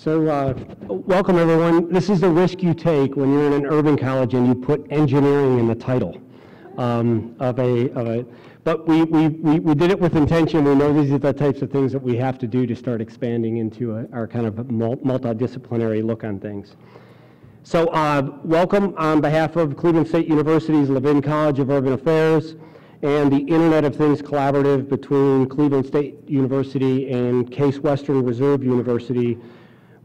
Welcome everyone. This is the risk you take when you're in an urban college and you put engineering in the title but we did it with intention. We know these are the types of things that we have to do to start expanding into our kind of multidisciplinary look on things. So welcome on behalf of Cleveland State University's Levin College of Urban Affairs and the Internet of Things Collaborative between Cleveland State University and Case Western Reserve University.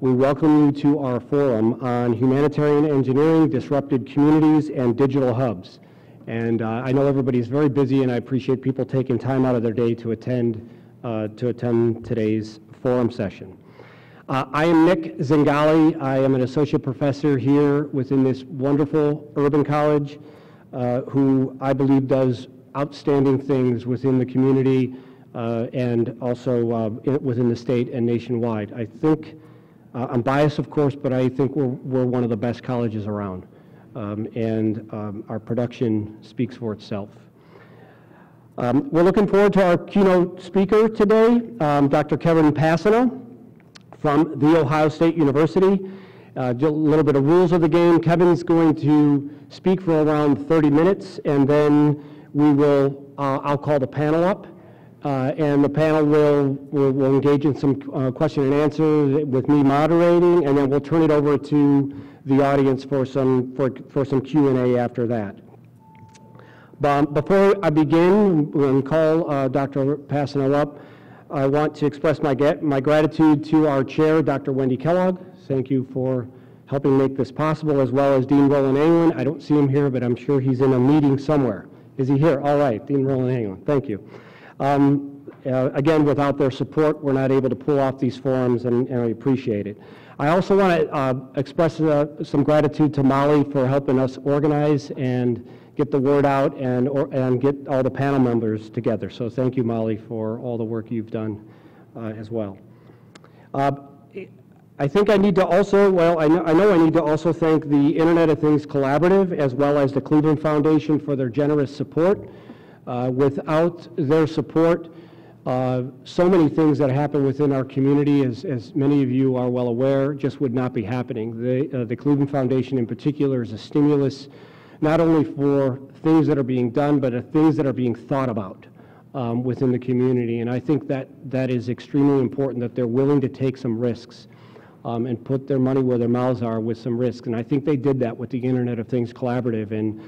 We welcome you to our forum on humanitarian engineering, disrupted communities, and digital hubs. And I know everybody's very busy, and I appreciate people taking time out of their day to attend today's forum session. I am Nick Zingali. I am an associate professor here within this wonderful urban college who I believe does outstanding things within the community and also within the state and nationwide. I think, I'm biased of course, but I think we're one of the best colleges around. Our production speaks for itself. We're looking forward to our keynote speaker today, Dr. Kevin Passano from The Ohio State University. Just a little bit of rules of the game. Kevin's going to speak for around 30 minutes, and then we will, I'll call the panel up, and the panel will engage in some question and answer with me moderating, and then we'll turn it over to the audience for some Q&A after that. But before I begin and call Dr. Passano up, I want to express my gratitude to our chair, Dr. Wendy Kellogg. Thank you for helping make this possible, as well as Dean Roland Anglin. I don't see him here, but I'm sure he's in a meeting somewhere. Is he here? All right, Dean Roland Anglin, thank you. Again, without their support, we're not able to pull off these forums, and I appreciate it. I also want to express some gratitude to Molly for helping us organize and get the word out and get all the panel members together. So thank you, Molly, for all the work you've done as well. I think I need to also, I know I need to also thank the Internet of Things Collaborative as well as the Cleveland Foundation for their generous support. Without their support, so many things that happen within our community, as many of you are well aware, just would not be happening. The Cleveland Foundation in particular is a stimulus not only for things that are being done, but things that are being thought about within the community. And I think that is extremely important, that they're willing to take some risks and put their money where their mouths are with some risks. And I think they did that with the Internet of Things Collaborative. And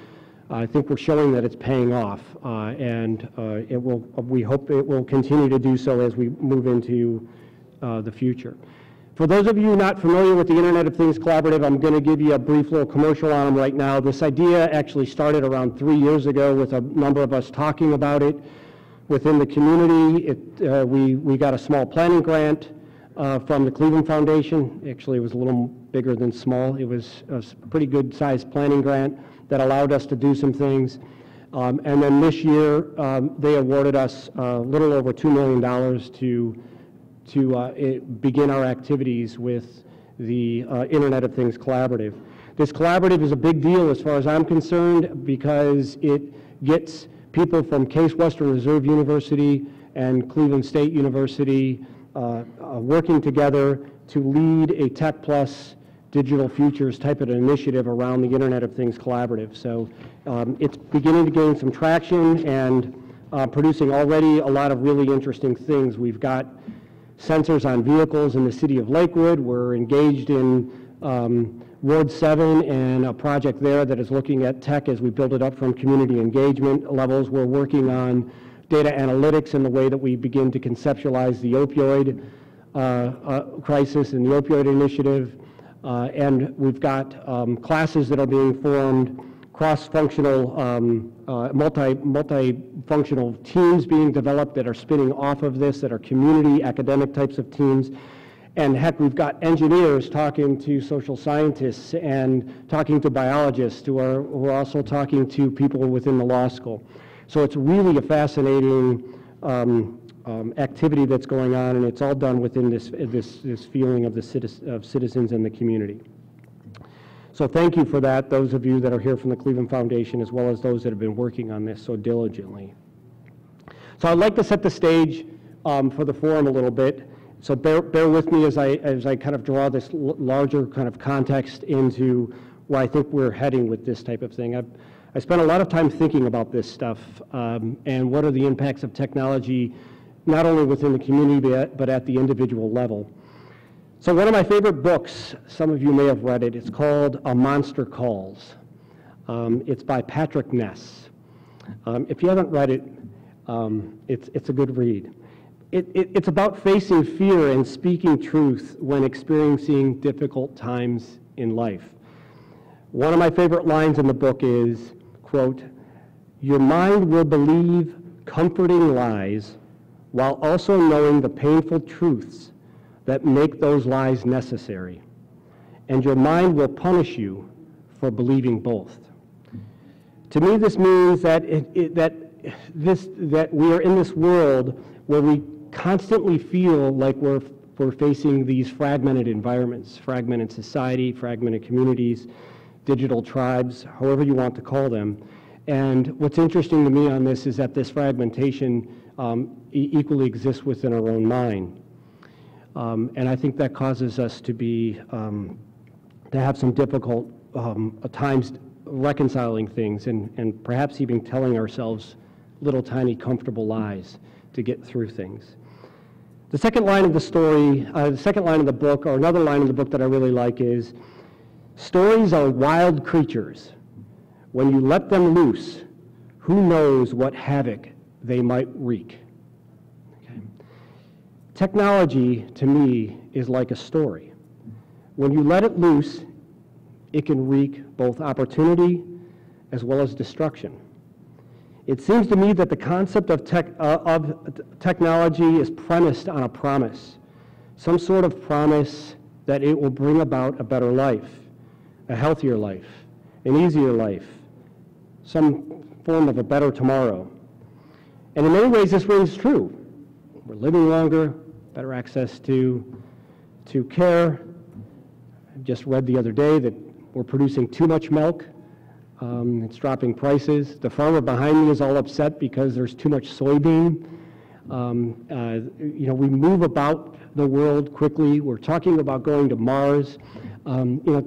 I think we're showing that it's paying off, we hope it will continue to do so as we move into the future. For those of you not familiar with the Internet of Things Collaborative, I'm going to give you a brief little commercial on them right now. This idea actually started around 3 years ago with a number of us talking about it within the community. We got a small planning grant from the Cleveland Foundation. Actually, it was a little bigger than small. It was a pretty good sized planning grant that allowed us to do some things. And then this year, they awarded us a little over $2 million to begin our activities with the Internet of Things Collaborative. This collaborative is a big deal as far as I'm concerned because it gets people from Case Western Reserve University and Cleveland State University working together to lead a Tech Plus Digital Futures type of an initiative around the Internet of Things Collaborative. So it's beginning to gain some traction and producing already a lot of really interesting things. We've got sensors on vehicles in the city of Lakewood. We're engaged in Ward 7 and a project there that is looking at tech as we build it up from community engagement levels. We're working on data analytics in the way that we begin to conceptualize the opioid crisis and the opioid initiative. And we've got classes that are being formed, cross-functional, multifunctional teams being developed that are spinning off of this, that are community academic types of teams. And heck, we've got engineers talking to social scientists and talking to biologists who are also talking to people within the law school. So it's really a fascinating activity that's going on, and it's all done within this feeling of citizens and the community. So thank you for that, those of you that are here from the Cleveland Foundation, as well as those that have been working on this so diligently. So I'd like to set the stage for the forum a little bit. So bear with me as I kind of draw this larger kind of context into where I think we're heading with this type of thing. I spent a lot of time thinking about this stuff and what are the impacts of technology, not only within the community, but at the individual level. So one of my favorite books, some of you may have read it, it's called A Monster Calls. It's by Patrick Ness. If you haven't read it, it's a good read. It's about facing fear and speaking truth when experiencing difficult times in life. One of my favorite lines in the book is, quote, "Your mind will believe comforting lies while also knowing the painful truths that make those lies necessary, and your mind will punish you for believing both." To me, this means that that we are in this world where we constantly feel like we're facing these fragmented environments, fragmented society, fragmented communities, digital tribes, however you want to call them. And what's interesting to me on this is that this fragmentation equally exists within our own mind. And I think that causes us to have some difficult times reconciling things and perhaps even telling ourselves little tiny comfortable lies to get through things. The second line of the story, the second line of the book, or another line of the book that I really like is, "Stories are wild creatures. When you let them loose, who knows what havoc they might wreak." Okay. Technology, to me, is like a story. When you let it loose, it can wreak both opportunity as well as destruction. It seems to me that the concept of technology is premised on a promise, some sort of promise that it will bring about a better life, a healthier life, an easier life, some form of a better tomorrow. And in many ways, this rings true. We're living longer, better access to care. I just read the other day that we're producing too much milk. It's dropping prices. The farmer behind me is all upset because there's too much soybean. We move about the world quickly. We're talking about going to Mars.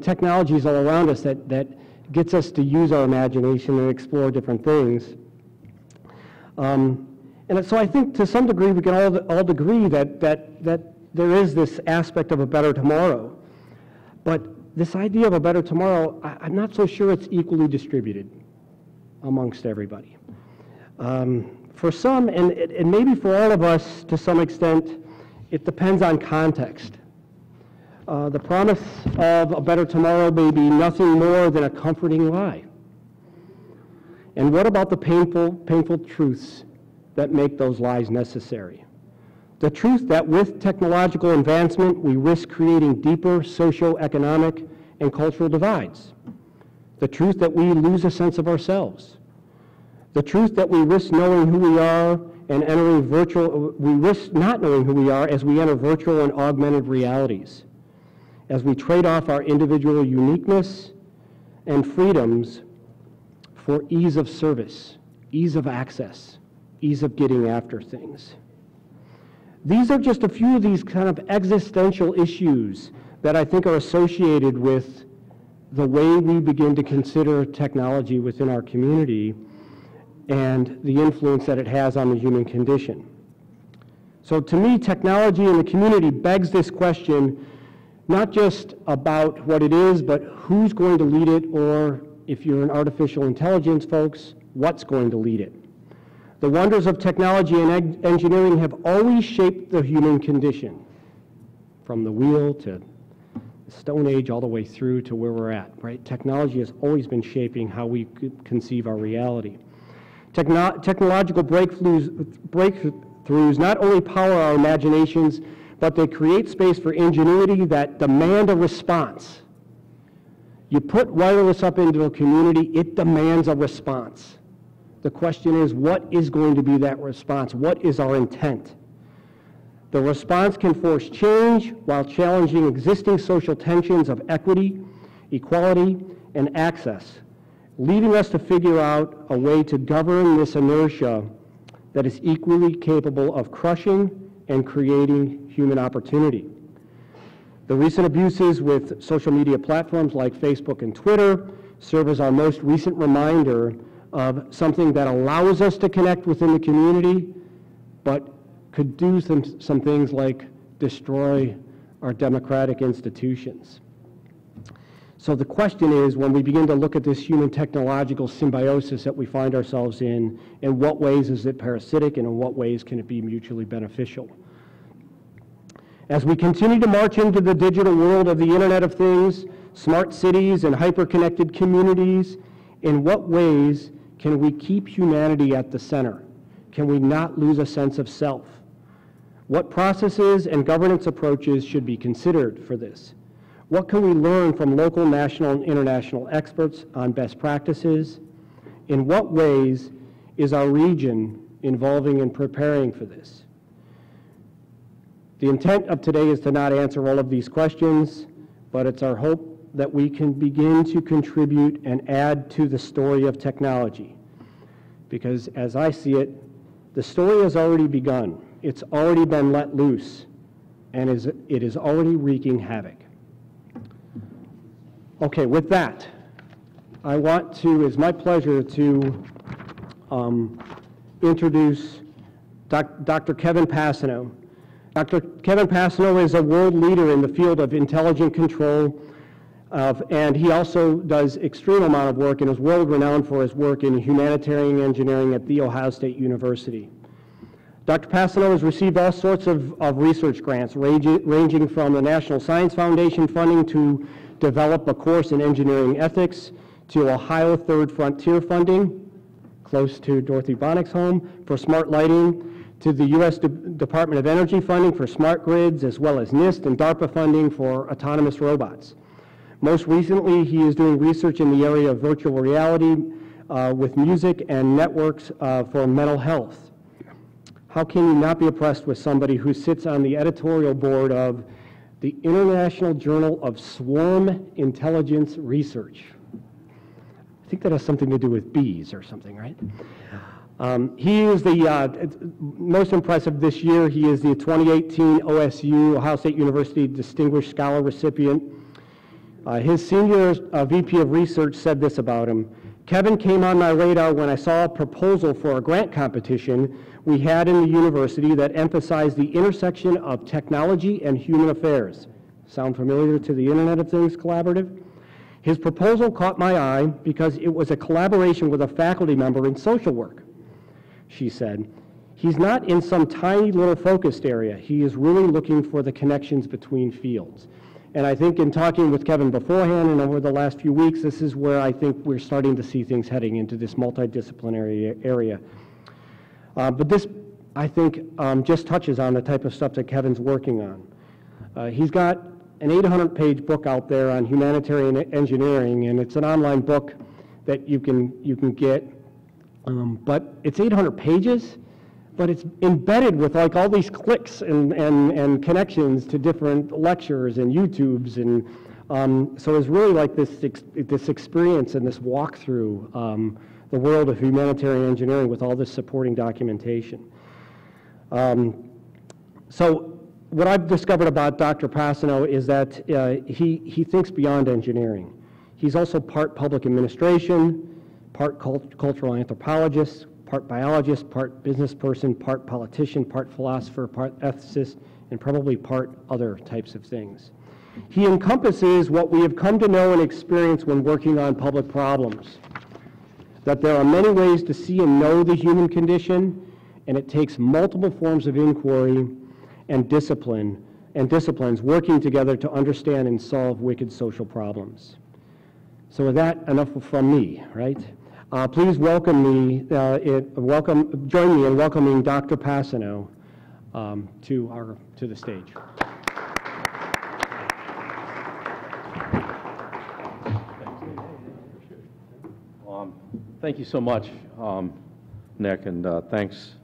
Technology is all around us that gets us to use our imagination and explore different things. And so I think to some degree we can all agree that there is this aspect of a better tomorrow. But this idea of a better tomorrow, I'm not so sure it's equally distributed amongst everybody. For some, and maybe for all of us to some extent, it depends on context. The promise of a better tomorrow may be nothing more than a comforting lie. And what about the painful truths that make those lies necessary? The truth that with technological advancement, we risk creating deeper socioeconomic and cultural divides. The truth that we lose a sense of ourselves. The truth that we risk knowing who we are and we risk not knowing who we are as we enter virtual and augmented realities, as we trade off our individual uniqueness and freedoms for ease of service, ease of access, ease of getting after things. These are just a few of these kind of existential issues that I think are associated with the way we begin to consider technology within our community and the influence that it has on the human condition. So to me, technology in the community begs this question, not just about what it is, but who's going to lead it, or if you're an artificial intelligence folks, what's going to lead it. The wonders of technology and engineering have always shaped the human condition, from the wheel to the Stone Age all the way through to where we're at, right? Technology has always been shaping how we conceive our reality. Technological breakthroughs not only power our imaginations, but they create space for ingenuity that demand a response. You put wireless up into a community, it demands a response. The question is, what is going to be that response? What is our intent? The response can force change while challenging existing social tensions of equity, equality, and access, leading us to figure out a way to govern this inertia that is equally capable of crushing and creating human opportunity. The recent abuses with social media platforms like Facebook and Twitter serve as our most recent reminder of something that allows us to connect within the community, but could do some things like destroy our democratic institutions. So the question is, when we begin to look at this human technological symbiosis that we find ourselves in what ways is it parasitic and in what ways can it be mutually beneficial? As we continue to march into the digital world of the Internet of Things, smart cities, and hyper-connected communities, in what ways can we keep humanity at the center? Can we not lose a sense of self? What processes and governance approaches should be considered for this? What can we learn from local, national, and international experts on best practices? In what ways is our region involving and preparing for this? The intent of today is to not answer all of these questions, but it's our hope that we can begin to contribute and add to the story of technology. Because as I see it, the story has already begun. It's already been let loose, and it is already wreaking havoc. Okay, with that, it's my pleasure to introduce Dr. Kevin Passano. Dr. Kevin Passano is a world leader in the field of intelligent control, and he also does extreme amount of work and is world renowned for his work in humanitarian engineering at The Ohio State University. Dr. Passano has received all sorts of research grants, ranging from the National Science Foundation funding to develop a course in engineering ethics, to Ohio Third Frontier funding, close to Dorothy Bonnick's home, for smart lighting, to the U.S. Department of Energy funding for smart grids, as well as NIST and DARPA funding for autonomous robots. Most recently, he is doing research in the area of virtual reality with music and networks for mental health. How can you not be impressed with somebody who sits on the editorial board of the International Journal of Swarm Intelligence Research? I think that has something to do with bees or something, right? He is the most impressive this year. He is the 2018 OSU, Ohio State University Distinguished Scholar recipient. His senior VP of Research said this about him: Kevin came on my radar when I saw a proposal for a grant competition we had in the university that emphasized the intersection of technology and human affairs. Sound familiar to the Internet of Things Collaborative? His proposal caught my eye because it was a collaboration with a faculty member in social work. She said, he's not in some tiny little focused area. He is really looking for the connections between fields. And I think in talking with Kevin beforehand and over the last few weeks, this is where I think we're starting to see things heading into this multidisciplinary area. But this, I think, just touches on the type of stuff that Kevin's working on. He's got an 800-page book out there on humanitarian engineering, and it's an online book that you can get. But it's 800 pages, but it's embedded with like all these clicks and connections to different lectures and YouTubes, and so it's really like this experience and this walkthrough the world of humanitarian engineering with all this supporting documentation. So what I've discovered about Dr. Passano is that he thinks beyond engineering. He's also part public administration, part cultural anthropologist, part biologist, part business person, part politician, part philosopher, part ethicist, and probably part other types of things. He encompasses what we have come to know and experience when working on public problems, that there are many ways to see and know the human condition, and it takes multiple forms of inquiry and disciplines working together to understand and solve wicked social problems. So with that, enough from me, right? Please join me in welcoming Dr. Passano to the stage. Thank you so much, Nick, and thanks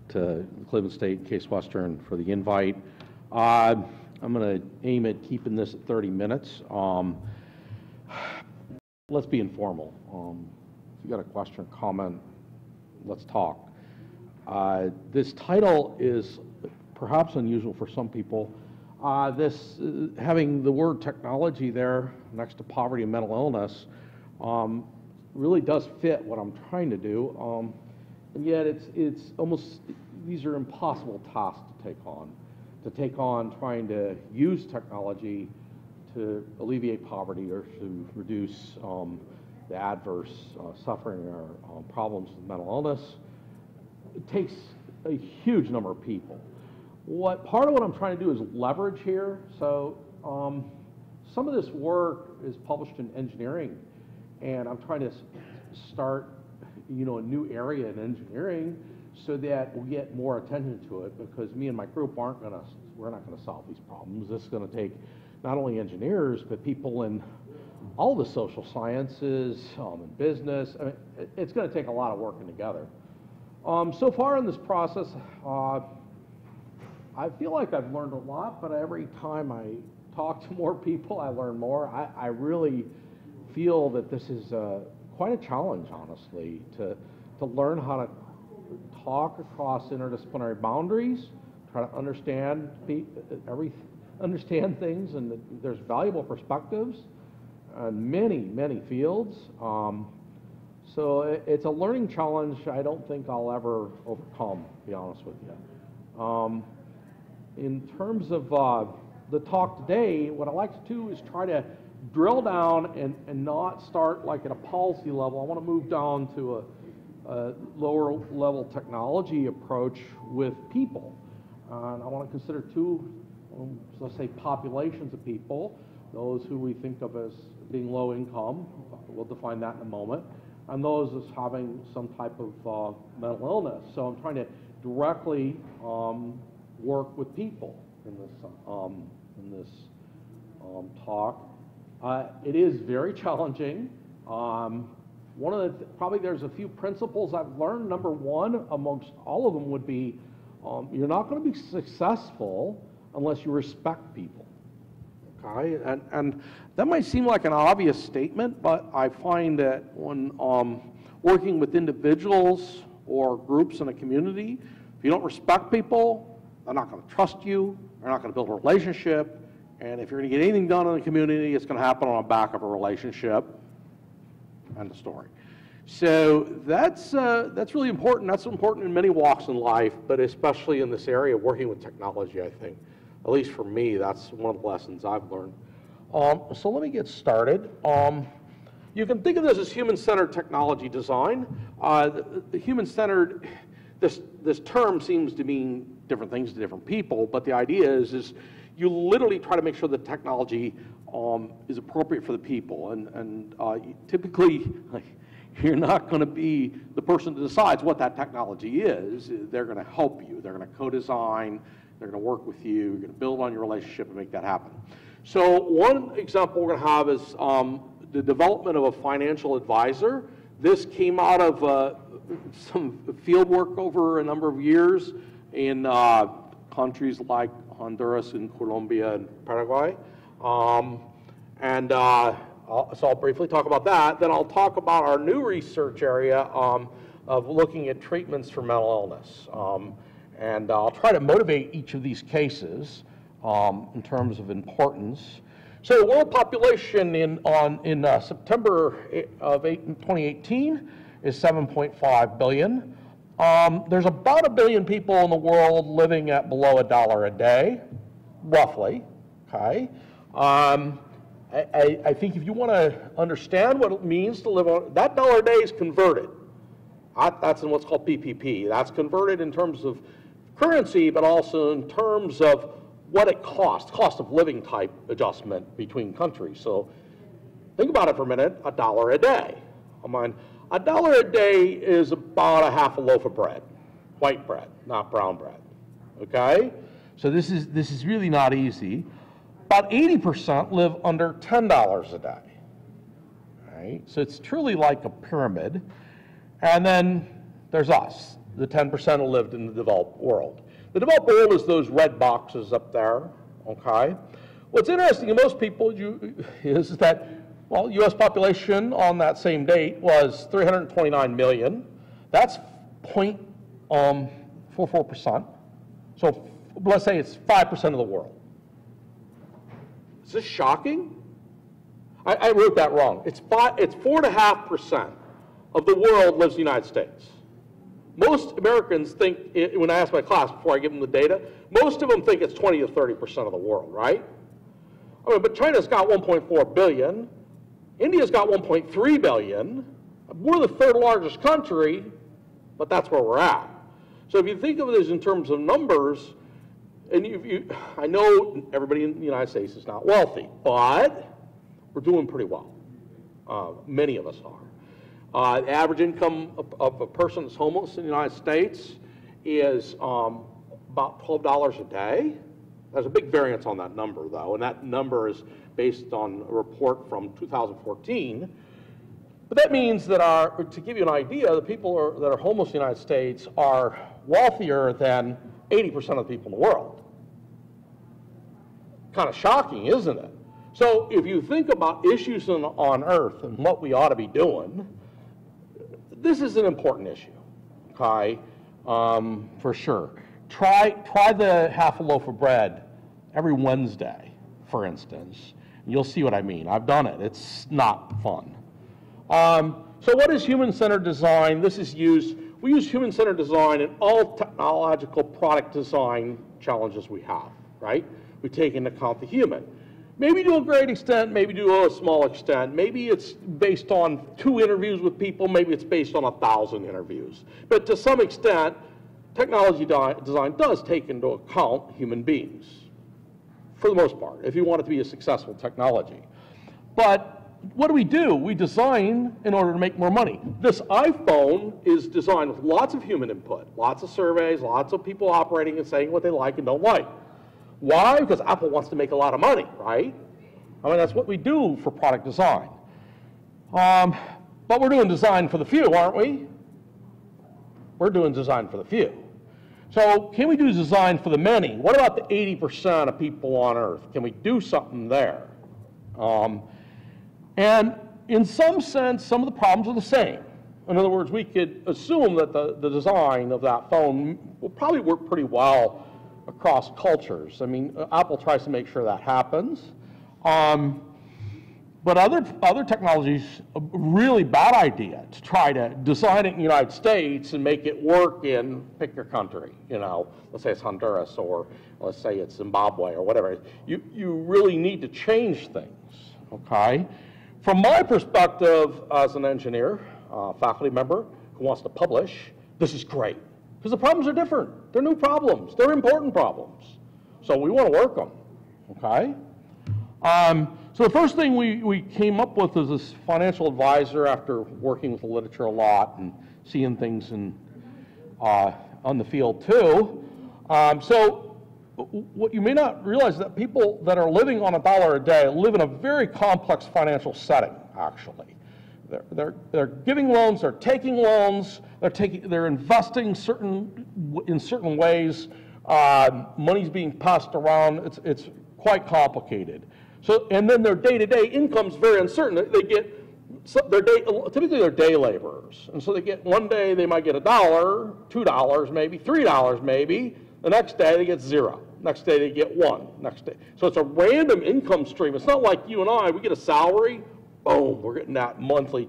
to Cleveland State and Case Western for the invite. I'm going to aim at keeping this at 30 minutes. Let's be informal. If you got a question or comment, let's talk. This title is perhaps unusual for some people. Having the word technology there next to poverty and mental illness really does fit what I'm trying to do. And yet it's almost, these are impossible tasks to take on. To take on trying to use technology to alleviate poverty or to reduce the adverse suffering or problems with mental illness. It takes a huge number of people. Part of what I'm trying to do is leverage here. So some of this work is published in engineering, and I'm trying to start, a new area in engineering so that we'll get more attention to it, because me and my group we're not gonna solve these problems. This is gonna take not only engineers, but people in all the social sciences, and business. I mean, it's gonna take a lot of working together. So far in this process, I feel like I've learned a lot, but every time I talk to more people, I learn more. I really feel that this is quite a challenge, honestly, to learn how to talk across interdisciplinary boundaries, try to understand things, and there's valuable perspectives in many fields. So it's a learning challenge I don't think I'll ever overcome, to be honest with you. In terms of the talk today, what I like to do is try to drill down and not start like at a policy level. I want to move down to a lower level technology approach with people. And I want to consider two, let's say, populations of people, those who we think of as being low income, we'll define that in a moment, and those as having some type of mental illness. So I'm trying to directly work with people in this talk. It is very challenging. Probably there's a few principles I've learned. Number one, amongst all of them, would be you're not going to be successful unless you respect people. Okay, and that might seem like an obvious statement, but I find that when working with individuals or groups in a community, if you don't respect people, they're not going to trust you, they're not going to build a relationship, and if you're going to get anything done in the community, it's going to happen on the back of a relationship. End of story. So that's really important. That's important in many walks in life, but especially in this area of working with technology, I think. At least for me, that's one of the lessons I've learned. So let me get started. You can think of this as human-centered technology design. The human-centered, this term seems to mean different things to different people, but the idea is you literally try to make sure the technology is appropriate for the people. And typically, you're not going to be the person that decides what that technology is. They're going to help you. They're going to co-design. They're going to work with you. You're going to build on your relationship and make that happen. So one example we're going to have is the development of a financial advisor. This came out of some field work over a number of years in countries like Honduras and Colombia and Paraguay. So I'll briefly talk about that. Then I'll talk about our new research area of looking at treatments for mental illness. And I'll try to motivate each of these cases in terms of importance. So the world population in September of 2018 is 7.5 billion. There's about 1 billion people in the world living at below $1 a day, roughly, okay? I think if you want to understand what it means to live on, that $1 a day is converted. That's in what's called PPP. That's converted in terms of currency, but also in terms of what it costs, cost of living type adjustment between countries. So think about it for a minute, $1 a day. $1 a day is about a half a loaf of bread, white bread, not brown bread, okay? So this is really not easy. About 80% live under $10 a day, right? So it's truly like a pyramid. And then there's us, the 10% who lived in the developed world. The developed world is those red boxes up there, okay? What's interesting to most people is that, well, U.S. population on that same date was 329 million. That's 0.44%. So let's say it's 5% of the world. Is this shocking? I wrote that wrong. It's 4.5% of the world lives in the United States. Most Americans think, when I ask my class before I give them the data, most of them think it's 20 to 30% of the world, right? I mean, but China's got 1.4 billion. India's got 1.3 billion. We're the third largest country, but that's where we're at. So if you think of this in terms of numbers, and I know everybody in the United States is not wealthy, but we're doing pretty well. Many of us are. The average income of a person that's homeless in the United States is about $12 a day. There's a big variance on that number, though, and that number is based on a report from 2014. But that means that to give you an idea, the people that are homeless in the United States are wealthier than 80% of the people in the world. Kind of shocking, isn't it? So if you think about issues on Earth and what we ought to be doing, this is an important issue, okay, for sure. Try the half a loaf of bread every Wednesday, for instance. You'll see what I mean. I've done it. It's not fun. So what is human-centered design? We use human-centered design in all technological product design challenges we have, right? We take into account the human. Maybe to a great extent, maybe to a small extent. Maybe it's based on 2 interviews with people, maybe it's based on 1,000 interviews. But to some extent, technology design does take into account human beings, for the most part, if you want it to be a successful technology. But what do? We design in order to make more money. This iPhone is designed with lots of human input, lots of surveys, lots of people operating and saying what they like and don't like. Why? Because Apple wants to make a lot of money, right? I mean, that's what we do for product design. But we're doing design for the few, aren't we? We're doing design for the few. So can we do design for the many? What about the 80% of people on Earth? Can we do something there? And in some sense, some of the problems are the same. In other words, we could assume that the design of that phone will probably work pretty well across cultures. I mean, Apple tries to make sure that happens. But other technologies, a really bad idea to try to design it in the United States and make it work in, pick your country, you know, let's say it's Honduras or let's say it's Zimbabwe or whatever. You really need to change things, okay? From my perspective as an engineer, faculty member who wants to publish, this is great. Because the problems are different. They're new problems. They're important problems. So we want to work them, okay? So the first thing we came up with is this financial advisor after working with the literature a lot and seeing things on the field too. So what you may not realize is that people that are living on $1 a day live in a very complex financial setting, actually. They're giving loans, they're taking loans, they're investing in certain ways. Money's being passed around. It's quite complicated. So, and then their day-to-day income's very uncertain. They get typically they're day laborers, and so they get one day they might get $1, $2 maybe, $3 maybe. The next day they get 0. Next day they get 1. Next day, so it's a random income stream. It's not like you and I. We get a salary. Boom, we're getting that monthly,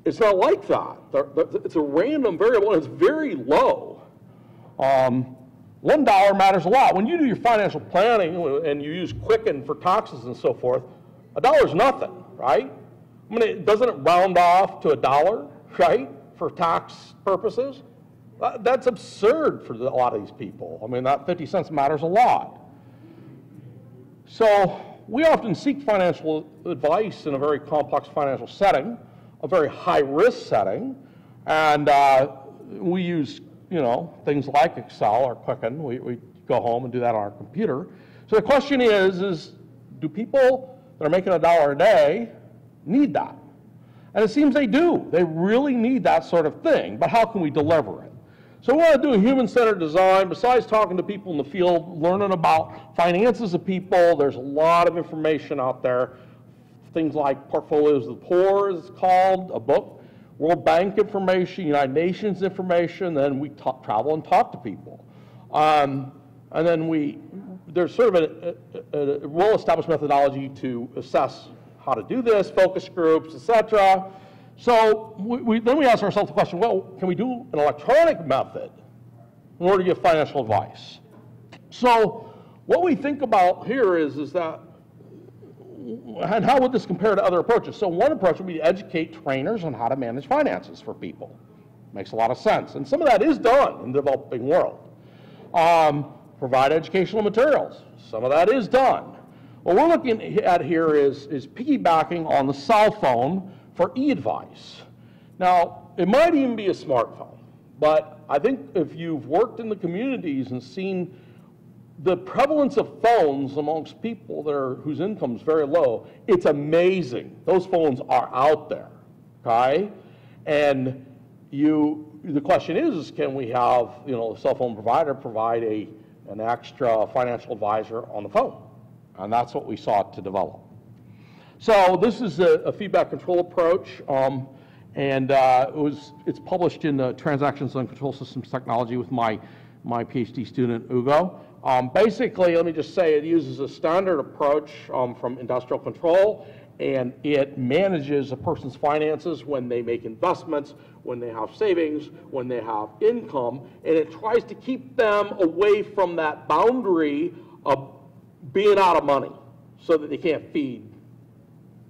it's not like that. It's a random variable, and it's very low. $1 matters a lot. When you do your financial planning and you use Quicken for taxes and so forth, $1 is nothing, right? I mean, doesn't it round off to $1, right, for tax purposes? That's absurd for a lot of these people. I mean, that 50 cents matters a lot. So we often seek financial advice in a very complex financial setting, a very high-risk setting, and we use, things like Excel or Quicken. We go home and do that on our computer. So the question is do people that are making $1 a day need that? And it seems they do. They really need that sort of thing, but how can we deliver it? So we want to do a human-centered design. Besides talking to people in the field, learning about finances of people, there's a lot of information out there. Things like Portfolios of the Poor is called, a book. World Bank information, United Nations information, then we travel and talk to people. And then there's sort of a well-established methodology to assess how to do this, focus groups, etc. So then we ask ourselves the question, well, can we do an electronic method in order to give financial advice? So what we think about here is that, and how would this compare to other approaches? So one approach would be to educate trainers on how to manage finances for people. Makes a lot of sense. And some of that is done in the developing world. Provide educational materials. Some of that is done. What we're looking at here is piggybacking on the cell phone for e-advice. Now, it might even be a smartphone, but I think if you've worked in the communities and seen the prevalence of phones amongst people whose income is very low, it's amazing. Those phones are out there, okay? And the question is can we have, a cell phone provider provide an extra financial advisor on the phone? And that's what we sought to develop. So this is a feedback control approach, and it's published in Transactions on Control Systems Technology with my PhD student, Ugo. Basically, let me just say it uses a standard approach from industrial control, and it manages a person's finances when they make investments, when they have savings, when they have income, and it tries to keep them away from that boundary of being out of money so that they can't feed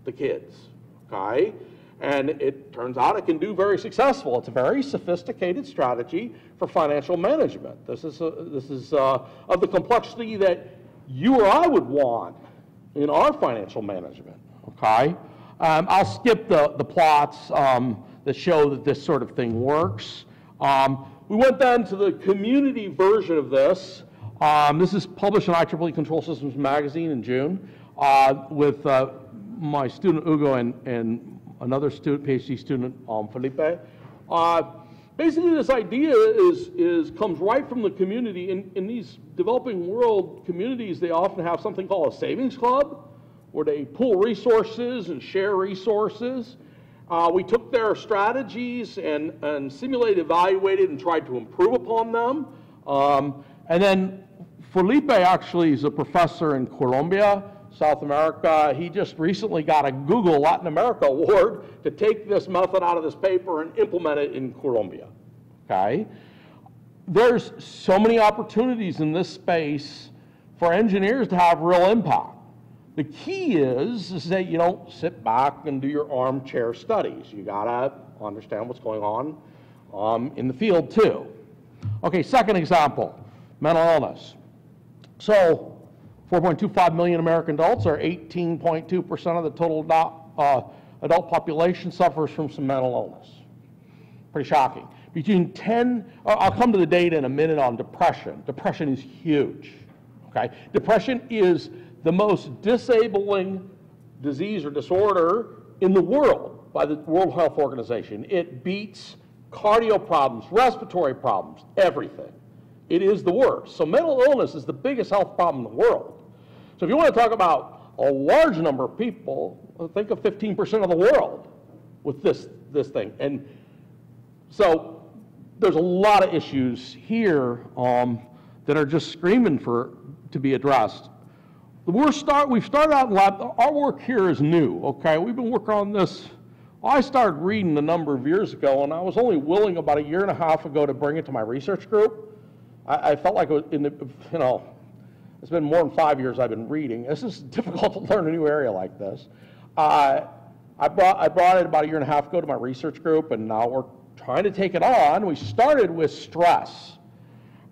the kids, okay? And it turns out it can do very successful. It's a very sophisticated strategy for financial management. This is of the complexity that you or I would want in our financial management, okay? I'll skip the plots that show that this sort of thing works. We went then to the community version of this. This is published in IEEE Control Systems Magazine in June with my student Ugo and another PhD student, Felipe. Basically, this idea comes right from the community. In these developing world communities, they often have something called a savings club, where they pool resources and share resources. We took their strategies and simulated, evaluated, and tried to improve upon them. And then Felipe actually is a professor in Colombia, South America. He just recently got a Google Latin America award to take this method out of this paper and implement it in Colombia, okay? There's so many opportunities in this space for engineers to have real impact. The key is that you don't sit back and do your armchair studies. You gotta understand what's going on in the field too. Okay, second example, mental illness. So 4.25 million American adults, or 18.2% of the total adult population, suffers from some mental illness. Pretty shocking. Between 10, I'll come to the data in a minute on depression. Depression is huge, okay? Depression is the most disabling disease or disorder in the world by the World Health Organization. It beats cardio problems, respiratory problems, everything. It is the worst. So mental illness is the biggest health problem in the world. So if you want to talk about a large number of people, think of 15% of the world with this thing. And so there's a lot of issues here that are just screaming to be addressed. We've started out in lab. Our work here is new, okay? We've been working on this. I started reading a number of years ago, and I was only willing about a year and a half ago to bring it to my research group. I felt like it was it's been more than 5 years I've been reading. This is difficult to learn a new area like this. I brought it about a year and a half ago to my research group, and now we're trying to take it on. We started with stress.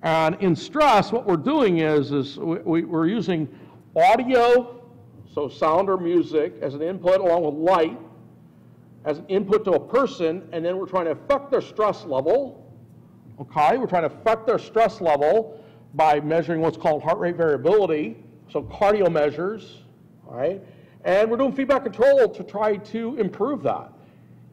And in stress, what we're doing is we're using audio, so sound or music, as an input, along with light, as an input to a person, and then we're trying to affect their stress level. Okay, we're trying to affect their stress level by measuring what's called heart rate variability, so cardio measures, all right? And we're doing feedback control to try to improve that.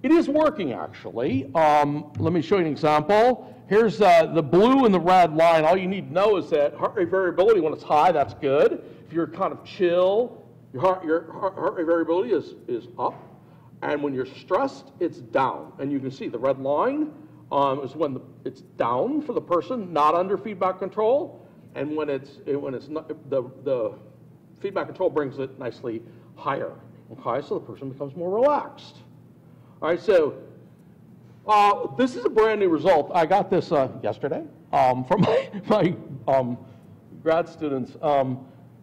It is working, actually. Let me show you an example. Here's the blue and the red line. All you need to know is that heart rate variability, when it's high, that's good. If you're kind of chill, your heart rate variability is up. And when you're stressed, it's down. And you can see the red line is when it's down for the person, not under feedback control. and when it's not, the feedback control brings it nicely higher. Okay, so the person becomes more relaxed. All right, so this is a brand new result. I got this yesterday from my grad students,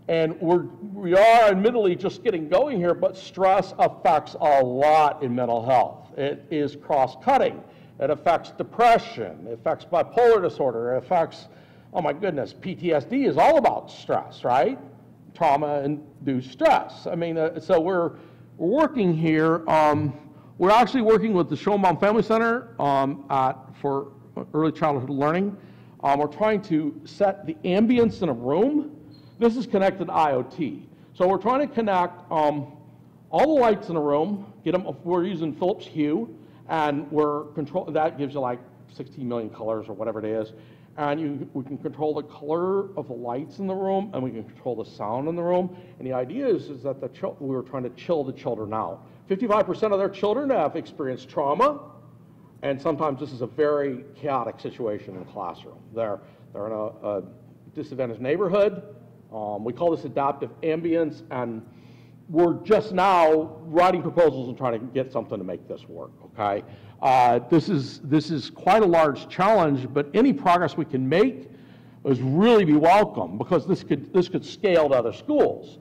and we are admittedly just getting going here, but stress affects a lot in mental health. It is cross-cutting. It affects depression. It affects bipolar disorder. It affects, oh my goodness, PTSD is all about stress, right? Trauma-induced stress. I mean, so we're working here. We're actually working with the Schoenbaum Family Center for early childhood learning. We're trying to set the ambience in a room. This is connected to IoT. So we're trying to connect all the lights in a room. Get them. We're using Philips Hue, and that gives you like 16 million colors or whatever it is. And we can control the color of the lights in the room, and we can control the sound in the room. And the idea is that we were trying to chill the children out. 55% of their children have experienced trauma, and sometimes this is a very chaotic situation in the classroom. They're in a disadvantaged neighborhood. We call this adaptive ambience, and we're just now writing proposals and trying to get something to make this work, okay? This is quite a large challenge, but any progress we can make is really be welcome, because this could scale to other schools.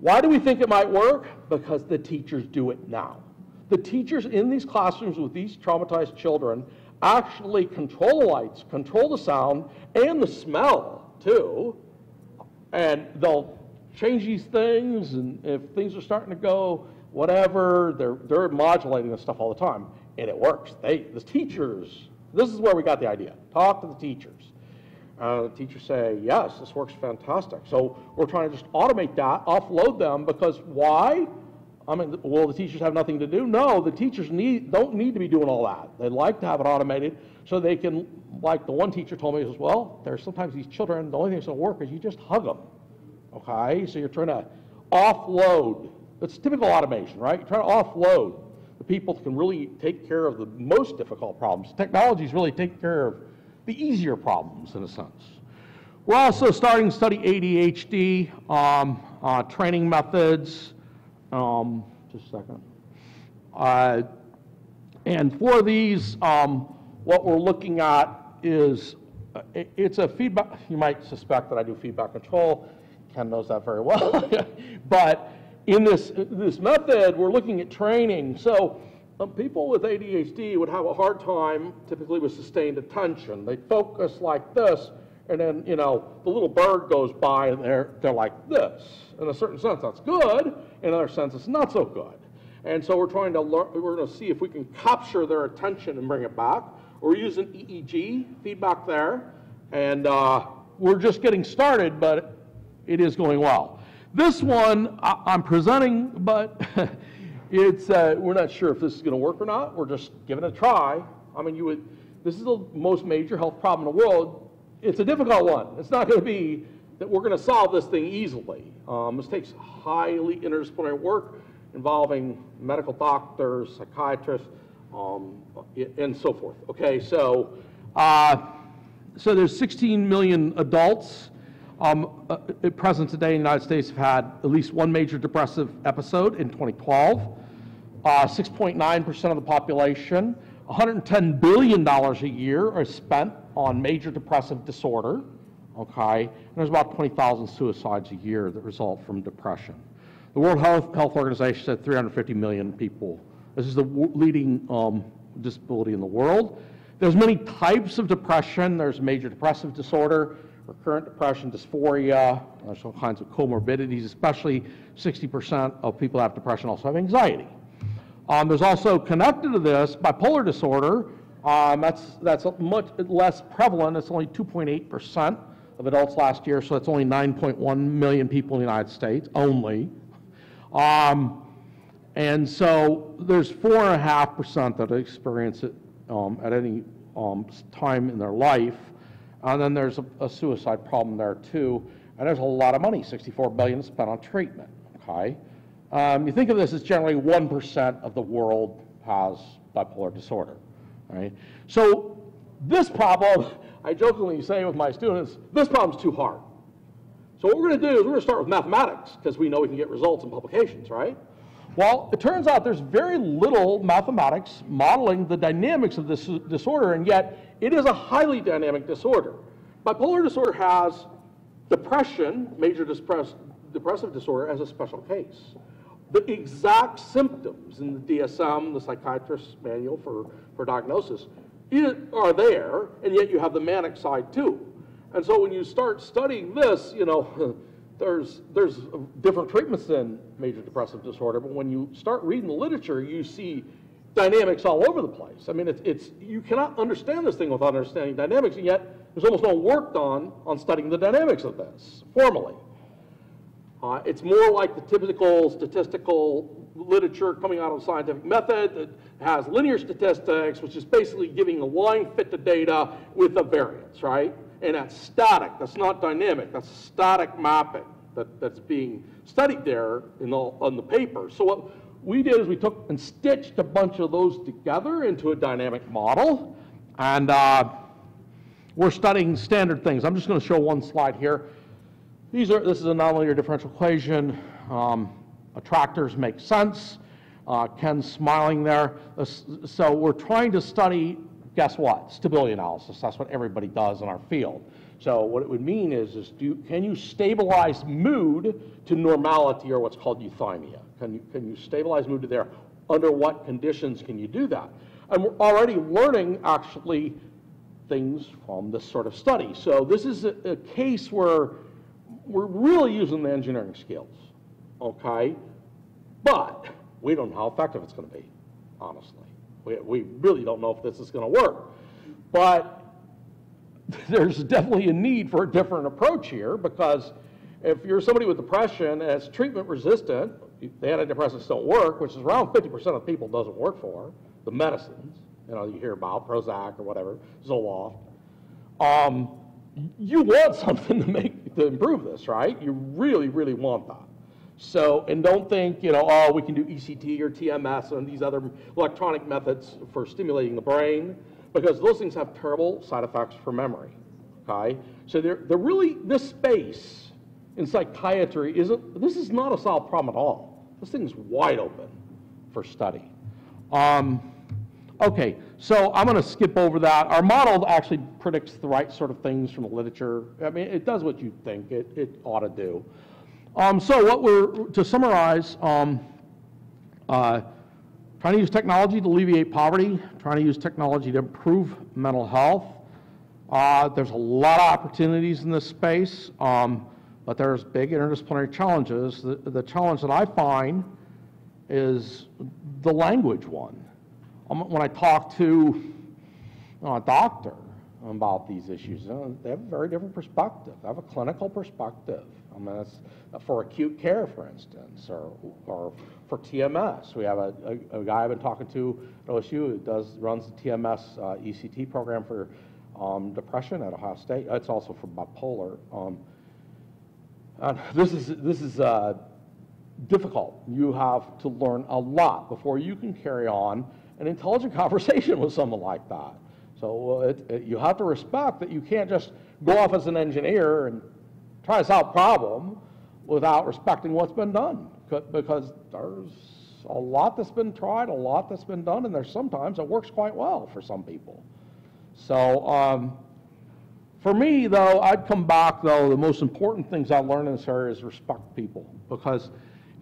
Why do we think it might work? Because the teachers do it now. The teachers in these classrooms with these traumatized children actually control the lights, control the sound, and the smell too, and they'll change these things, and if things are starting to go whatever, they're modulating this stuff all the time, and it works. The teachers, this is where we got the idea. Talk to the teachers. The teachers say, yes, this works fantastic. So we're trying to just automate that, offload them, because why? I mean, will the teachers have nothing to do? No, the teachers don't need to be doing all that. They'd like to have it automated so they can, like the one teacher told me, he says, well, there's sometimes these children, the only thing that's going to work is you just hug them. Okay, so you're trying to offload. It's typical automation, right? You're trying to offload the people that can really take care of the most difficult problems. Technologies really take care of the easier problems, in a sense. We're also starting to study ADHD, training methods. Just a second. And for these, what we're looking at is, it's a feedback. You might suspect that I do feedback control. Ken knows that very well. But in this method, we're looking at training. So people with ADHD would have a hard time, typically with sustained attention. They focus like this, and then, the little bird goes by, and they're like this. In a certain sense, that's good. In another sense, it's not so good. And so we're trying to learn. We're going to see if we can capture their attention and bring it back. We're using EEG feedback there, and we're just getting started, but it is going well. This one I'm presenting, but we're not sure if this is going to work or not. We're just giving it a try. I mean, this is the most major health problem in the world. It's a difficult one. It's not going to be that we're going to solve this thing easily. This takes highly interdisciplinary work involving medical doctors, psychiatrists, and so forth. Okay, so there's 16 million adults at present today in the United States have had at least one major depressive episode in 2012. 6.9% of the population, $110 billion a year are spent on major depressive disorder, okay? And there's about 20,000 suicides a year that result from depression. The World Health Organization said 350 million people. This is the leading disability in the world. There's many types of depression. There's major depressive disorder, recurrent depression, dysphoria. There's all kinds of comorbidities, especially 60% of people who have depression also have anxiety. There's also, connected to this, bipolar disorder. That's much less prevalent. It's only 2.8% of adults last year, so it's only 9.1 million people in the United States, only. And so there's 4.5% that experience it at any time in their life. And then there's a suicide problem there too. And there's a lot of money, $64 billion spent on treatment, okay? You think of this as generally 1% of the world has bipolar disorder, right? So this problem, I jokingly say with my students, this problem's too hard. So what we're going to do is we're going to start with mathematics, because we know we can get results in publications, right? Well, it turns out there's very little mathematics modeling the dynamics of this disorder, and yet it is a highly dynamic disorder. Bipolar disorder has depression, major depressive disorder, as a special case. The exact symptoms in the DSM, the psychiatrist's manual for diagnosis, are there, and yet you have the manic side too. And so when you start studying this, you know, there's different treatments in major depressive disorder, but when you start reading the literature, you see dynamics all over the place. I mean, you cannot understand this thing without understanding dynamics, and yet there's almost no work done on studying the dynamics of this formally. It's more like the typical statistical literature coming out of the scientific method that has linear statistics, which is basically giving a line fit to data with a variance, right? And that's static, that's not dynamic, that's static mapping that's being studied there on the paper. So what we did is we took and stitched a bunch of those together into a dynamic model, and we're studying standard things. I'm just going to show one slide here. This is a nonlinear differential equation. Attractors make sense. Ken's smiling there. So we're trying to study, guess what? Stability analysis. That's what everybody does in our field. So what it would mean is can you stabilize mood to normality, or what's called euthymia? Can you stabilize mood to there? Under what conditions can you do that? And we're already learning, actually, things from this sort of study. So this is a case where we're really using the engineering skills, okay? But we don't know how effective it's going to be, honestly. We really don't know if this is going to work. But there's definitely a need for a different approach here, because if you're somebody with depression and it's treatment resistant, the antidepressants don't work, which is around 50% of people doesn't work for, the medicines, you know, you hear about Prozac or whatever, Zoloft. You want something to improve this, right? You really, really want that. So, and don't think, you know, oh, we can do ECT or TMS and these other electronic methods for stimulating the brain, because those things have terrible side effects for memory, okay? So they're really, this space in psychiatry this is not a solved problem at all. This thing's wide open for study. Okay, so I'm going to skip over that. Our model actually predicts the right sort of things from the literature. I mean, it does what you think it ought to do. So to summarize, trying to use technology to alleviate poverty, trying to use technology to improve mental health. There's a lot of opportunities in this space, but there's big interdisciplinary challenges. The challenge that I find is the language one. When I talk to a doctor about these issues, they have a very different perspective. They have a clinical perspective. I mean, it's for acute care, for instance, or for TMS. We have a guy I've been talking to at OSU who runs the TMS ECT program for depression at Ohio State. It's also for bipolar. This is difficult. You have to learn a lot before you can carry on an intelligent conversation with someone like that. So you have to respect that you can't just go off as an engineer and try to solve a problem without respecting what's been done, because there's a lot that's been tried, a lot that's been done, and there's sometimes it works quite well for some people. So for me, though, I'd come back, though, the most important things I learned in this area is respect people, because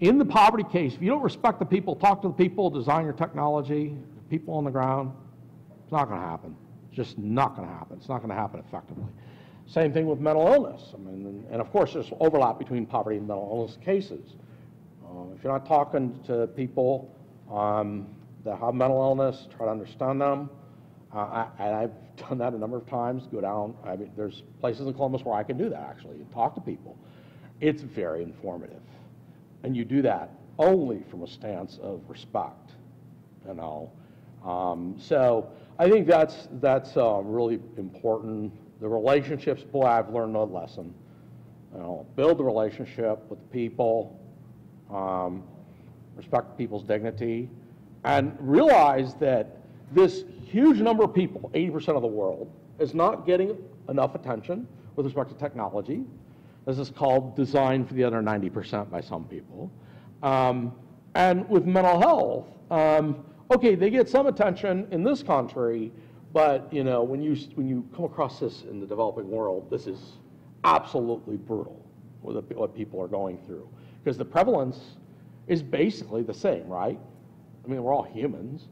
in the poverty case, if you don't respect the people, talk to the people, design your technology, people on the ground, it's not going to happen. It's just not going to happen. It's not going to happen effectively. Same thing with mental illness. I mean, and of course, there's overlap between poverty and mental illness cases. If you're not talking to people that have mental illness, try to understand them. And I've done that a number of times. Go down. I mean, there's places in Columbus where I can do that actually and talk to people. It's very informative, and you do that only from a stance of respect. You know, so I think that's really important. The relationships, boy, I've learned a lesson. You know, build the relationship with the people, respect people's dignity, and realize that this huge number of people, 80% of the world, is not getting enough attention with respect to technology. This is called design for the other 90% by some people. And with mental health, okay, they get some attention in this country, but when you come across this in the developing world, this is absolutely brutal what people are going through, because the prevalence is basically the same, right? I mean, we're all humans.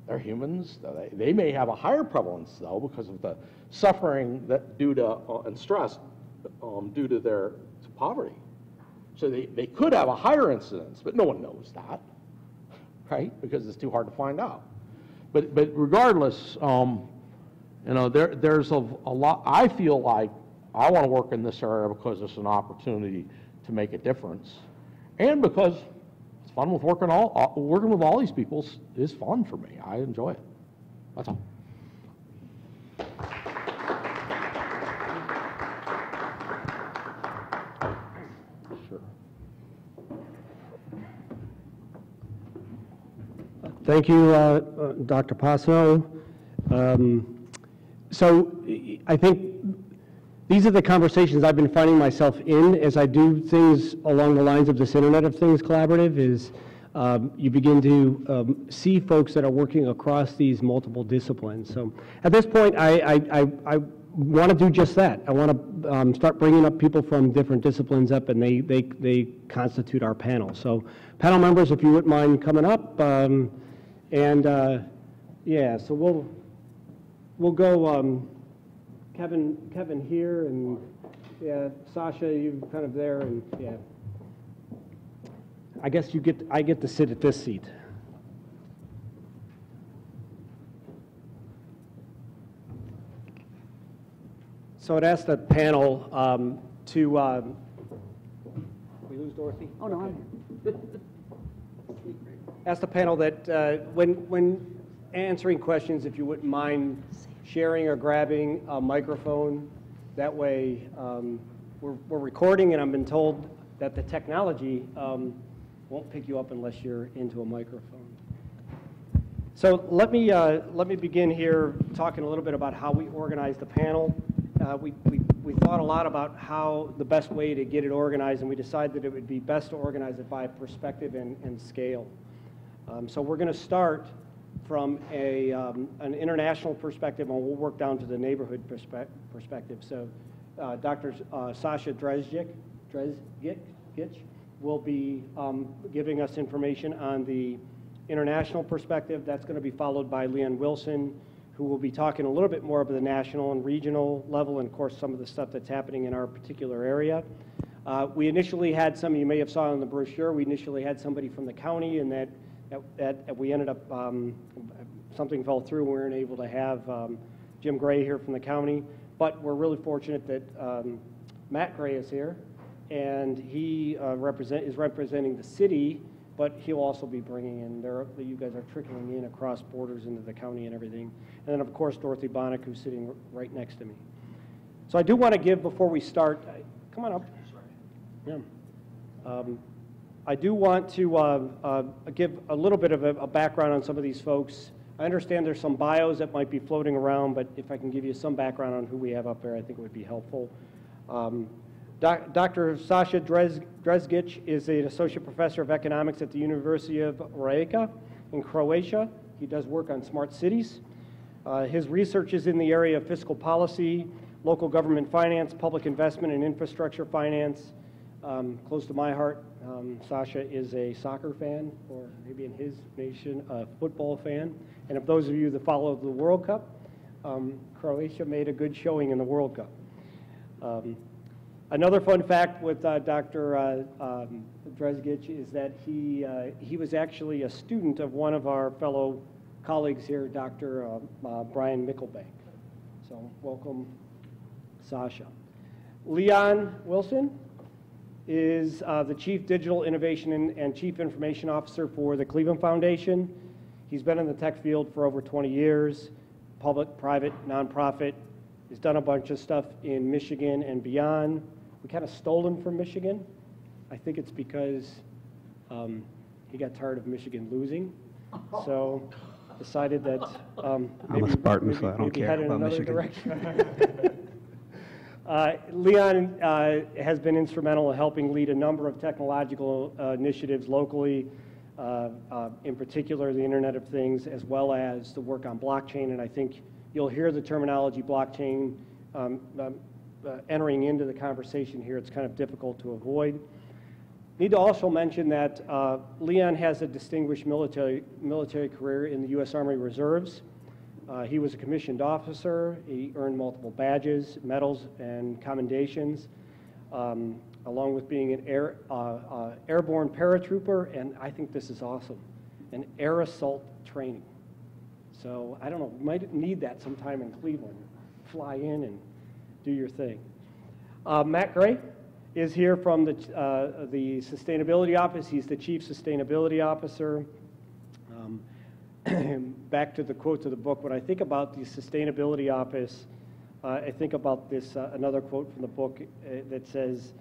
They're humans. They may have a higher prevalence, though, because of the suffering that due to and stress due to their poverty. So they could have a higher incidence, but no one knows that, right? Because it's too hard to find out. But regardless, there's a lot. I feel like I want to work in this area because it's an opportunity to make a difference, and because it's fun with working with all these people is fun for me. I enjoy it. That's all. Sure. Thank you, Dr. Passo. So I think these are the conversations I've been finding myself in as I do things along the lines of this Internet of Things collaborative is you begin to see folks that are working across these multiple disciplines. So at this point, I want to do just that. I want to start bringing up people from different disciplines up, and they constitute our panel. So panel members, if you wouldn't mind coming up, yeah, so we'll go Kevin here, and yeah, Sasha, you kind of there, and yeah. I guess I get to sit at this seat. So I'd ask the panel to. We lose Dorothy? Oh no, okay. Ask the panel that when answering questions, if you wouldn't mind sharing or grabbing a microphone. That way, we're recording, and I've been told that the technology won't pick you up unless you're into a microphone. So let me begin here talking a little bit about how we organize the panel. We thought a lot about how the best way to get it organized, and we decided that it would be best to organize it by perspective and scale. So we're going to start from an international perspective, and we'll work down to the neighborhood perspective. So Dr. Sasha Drezgic will be giving us information on the international perspective. That's going to be followed by Leanne Wilson, who will be talking a little bit more about the national and regional level, and of course some of the stuff that's happening in our particular area. We initially had some, you may have saw in the brochure, we initially had somebody from the county, and that we ended up, something fell through, and we weren't able to have Jim Gray here from the county, but we're really fortunate that Matt Gray is here, and he is representing the city, but he'll also be bringing in, you guys are trickling in across borders into the county and everything. And then of course Dorothy Bonnick, who's sitting right next to me. So I do want to give, before we start, come on up. Yeah. I do want to give a little bit of a background on some of these folks. I understand there's some bios that might be floating around, but if I can give you some background on who we have up there, I think it would be helpful. Dr. Sasha Drezgic is an associate professor of economics at the University of Rijeka in Croatia. He does work on smart cities. His research is in the area of fiscal policy, local government finance, public investment, and infrastructure finance. Close to my heart, Sasha is a soccer fan, or maybe in his nation, a football fan. And of those of you that follow the World Cup, Croatia made a good showing in the World Cup. Another fun fact with Dr. Drezgic is that he was actually a student of one of our fellow colleagues here, Dr. Brian Mickelbank. So welcome, Sasha. Leon Wilson is the Chief Digital Innovation and Chief Information Officer for the Cleveland Foundation. He's been in the tech field for over 20 years, public, private, nonprofit. He's done a bunch of stuff in Michigan and beyond. We kind of stole him from Michigan. I think it's because he got tired of Michigan losing. So decided that I'm a Spartan, so I don't care head in about another Michigan. direction. Leon has been instrumental in helping lead a number of technological initiatives locally, in particular the Internet of Things, as well as the work on blockchain. And I think you'll hear the terminology blockchain entering into the conversation here. It's kind of difficult to avoid. Need to also mention that Leon has a distinguished military career in the U.S. Army Reserves. He was a commissioned officer. He earned multiple badges, medals, and commendations, along with being an airborne paratrooper, and I think this is awesome, an air assault training. So I don't know, might need that sometime in Cleveland. Fly in and do your thing. Matt Gray is here from the Sustainability Office. He's the Chief Sustainability Officer. Back to the quotes of the book, when I think about the Sustainability Office, I think about this, another quote from the book that says,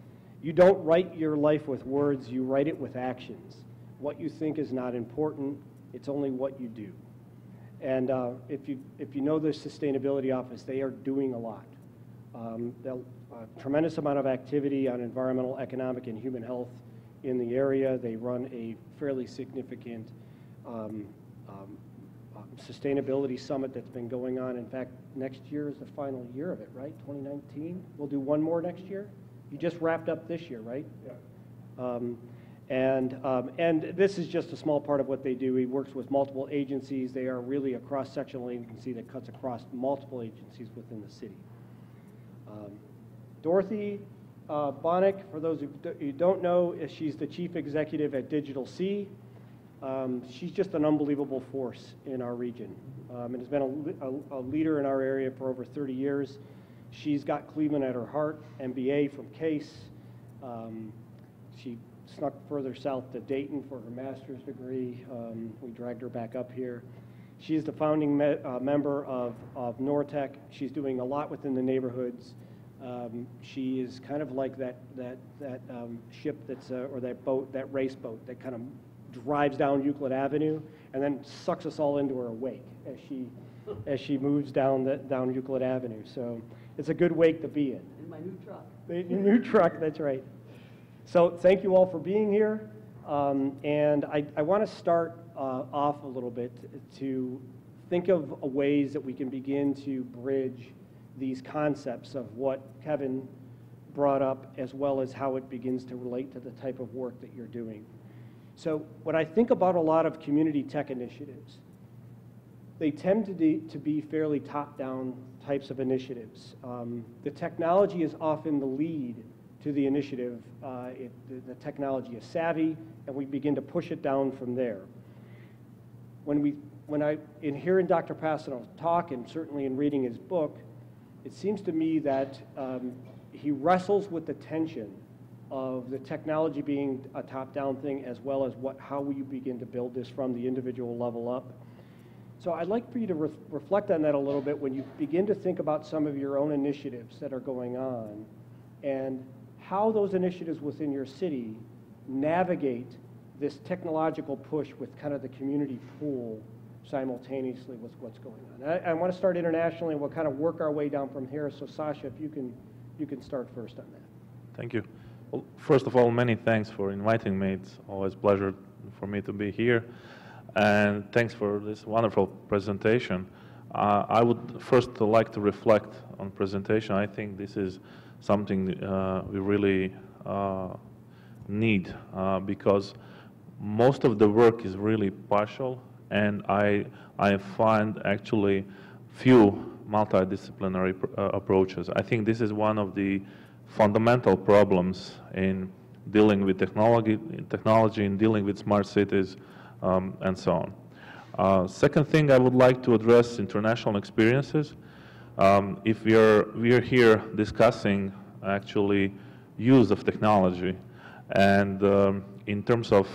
"You don't write your life with words, you write it with actions. What you think is not important, it's only what you do." And if you know the Sustainability Office, they are doing a lot. A tremendous amount of activity on environmental, economic, and human health in the area. They run a fairly significant sustainability summit that's been going on. In fact, next year is the final year of it, right? 2019? We'll do one more next year? You just wrapped up this year, right? Yeah. And this is just a small part of what they do. He works with multiple agencies. They are really a cross-sectional agency that cuts across multiple agencies within the city. Dorothy Bonnick, for those who don't know, she's the Chief Executive at Digital C. She's just an unbelievable force in our region and has been a leader in our area for over 30 years. She's got Cleveland at her heart, MBA from Case. She snuck further south to Dayton for her master's degree. We dragged her back up here. She's the founding member of Nortec. She's doing a lot within the neighborhoods. She is kind of like that ship that's, or that boat, that race boat that kind of drives down Euclid Avenue and then sucks us all into her wake as she moves down Euclid Avenue. So it's a good wake to be in. In my new truck. Your new truck, that's right. So thank you all for being here. And I want to start off a little bit to think of ways that we can begin to bridge these concepts of what Kevin brought up, as well as how it begins to relate to the type of work that you're doing. So when I think about a lot of community tech initiatives, they tend to be fairly top-down types of initiatives. The technology is often the lead to the initiative. The technology is savvy, and we begin to push it down from there. In hearing Dr. Passano's talk, and certainly in reading his book, it seems to me that he wrestles with the tension of the technology being a top-down thing, as well as how will you begin to build this from the individual level up. So I'd like for you to reflect on that a little bit when you begin to think about some of your own initiatives that are going on, and how those initiatives within your city navigate this technological push with kind of the community pool simultaneously with what's going on. I want to start internationally, and we'll kind of work our way down from here. So Sasha, if you can start first on that. Thank you. Well, first of all, many thanks for inviting me. It's always a pleasure for me to be here. And thanks for this wonderful presentation. I would first like to reflect on presentation. I think this is something we really need because most of the work is really partial, and I find actually few multidisciplinary approaches. I think this is one of the fundamental problems in dealing with technology, in dealing with smart cities, and so on. Second thing I would like to address international experiences. If we are here discussing actually use of technology, and in terms of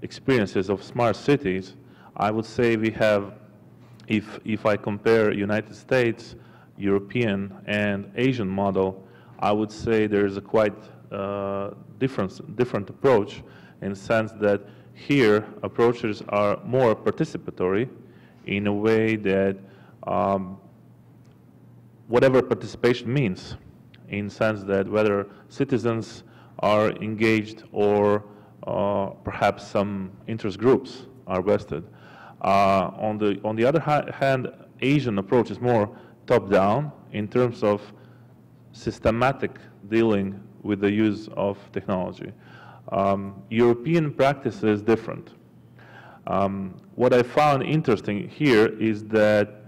experiences of smart cities, I would say we have, if I compare United States, European, and Asian model, I would say there is a quite different approach, in the sense that here approaches are more participatory in a way that whatever participation means in sense that whether citizens are engaged or perhaps some interest groups are vested. On the other hand, Asian approach is more top-down in terms of systematic dealing with the use of technology. European practice is different. What I found interesting here is that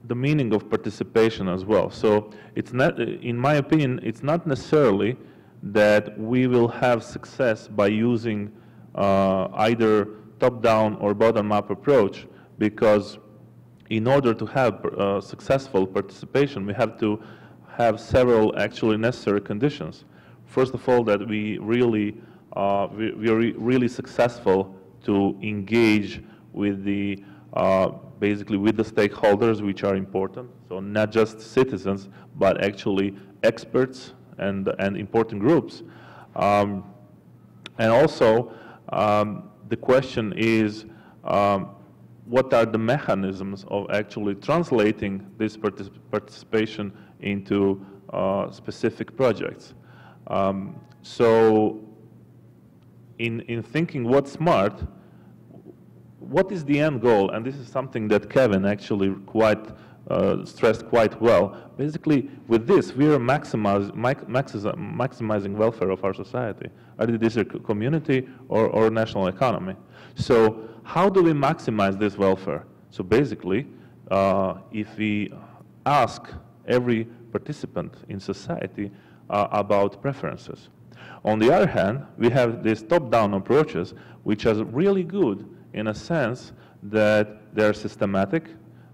the meaning of participation as well. So it's not, in my opinion, it's not necessarily that we will have success by using either top-down or bottom-up approach, because in order to have successful participation, we have to have several actually necessary conditions. First of all, that we really we are really successful to engage with the basically with the stakeholders, which are important. So not just citizens, but actually experts and important groups. And also, the question is, what are the mechanisms of actually translating this participation into specific projects? So in thinking what's smart, what is the end goal? And this is something that Kevin actually quite stressed quite well. Basically, with this, we are maximizing welfare of our society, either this is community or national economy. So how do we maximize this welfare? So basically, if we ask every participant in society about preferences. On the other hand, we have these top-down approaches, which are really good in a sense that they're systematic,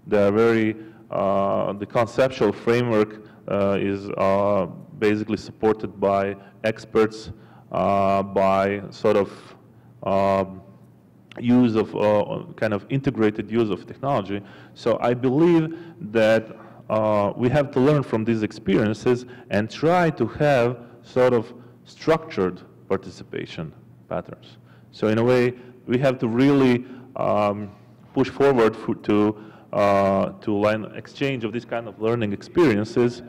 they're very, the conceptual framework is basically supported by experts, by sort of use of kind of integrated use of technology. So I believe that we have to learn from these experiences and try to have sort of structured participation patterns. So in a way, we have to really push forward to exchange of this kind of learning experiences,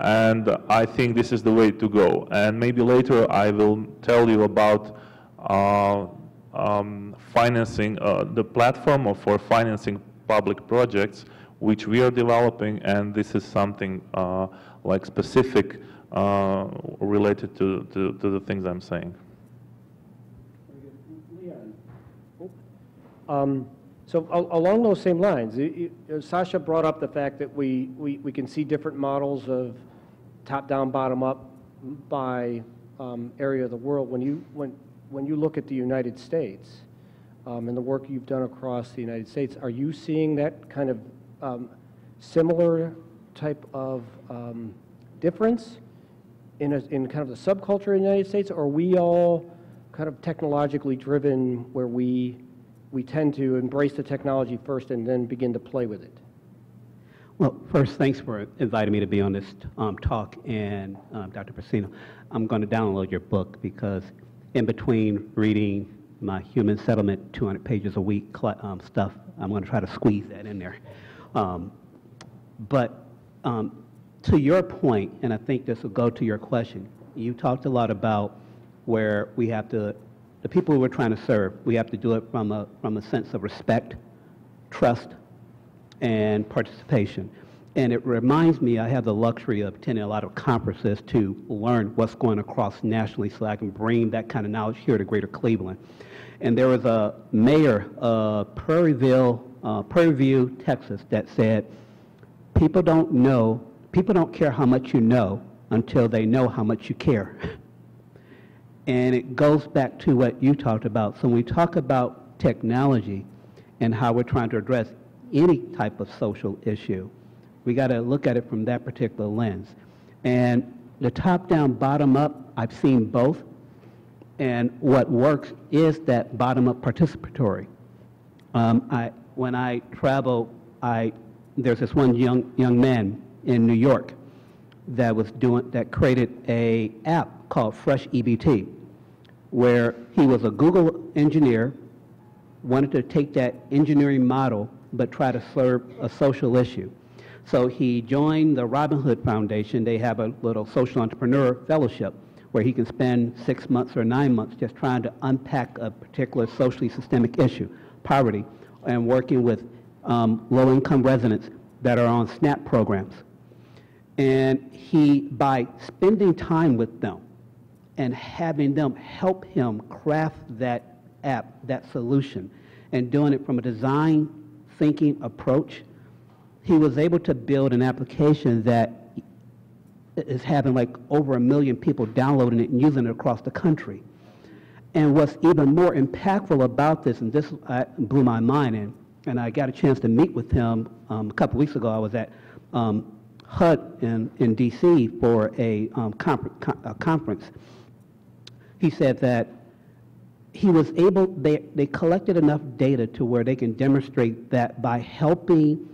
and I think this is the way to go. And maybe later I will tell you about financing, the platform for financing public projects, which we are developing, and this is something like specific related to the things I'm saying. So along those same lines, Sasha brought up the fact that we can see different models of top-down, bottom-up by area of the world. When you look at the United States and the work you've done across the United States, are you seeing that kind of similar type of difference in kind of the subculture in the United States, or are we all kind of technologically driven where we tend to embrace the technology first and then begin to play with it? Well, first, thanks for inviting me to be on this talk, and Dr. Persino, I'm going to download your book because in between reading my human settlement 200 pages a week stuff, I'm going to try to squeeze that in there. But to your point, and I think this will go to your question, you talked a lot about where we have to, the people we're trying to serve, we have to do it from a sense of respect, trust, and participation. And it reminds me, I have the luxury of attending a lot of conferences to learn what's going across nationally so I can bring that kind of knowledge here to Greater Cleveland. And there was a mayor of Prairie View, Texas, that said, people don't care how much you know until they know how much you care. And it goes back to what you talked about. So when we talk about technology and how we're trying to address any type of social issue, we got to look at it from that particular lens. And the top-down, bottom-up, I've seen both. And what works is that bottom-up participatory. When I travel, there's this one young man in New York that created a app called Fresh EBT, where he was a Google engineer, wanted to take that engineering model but try to serve a social issue. So he joined the Robin Hood Foundation. They have a little social entrepreneur fellowship where he can spend 6 months or 9 months just trying to unpack a particular socially systemic issue, poverty, and working with low-income residents that are on SNAP programs. And he, by spending time with them and having them help him craft that app, that solution, and doing it from a design thinking approach, he was able to build an application that is having like over 1 million people downloading it and using it across the country. And what's even more impactful about this, and this blew my mind, and I got a chance to meet with him a couple weeks ago. I was at HUD in D.C. for a conference. He said that he was able, they collected enough data to where they can demonstrate that by helping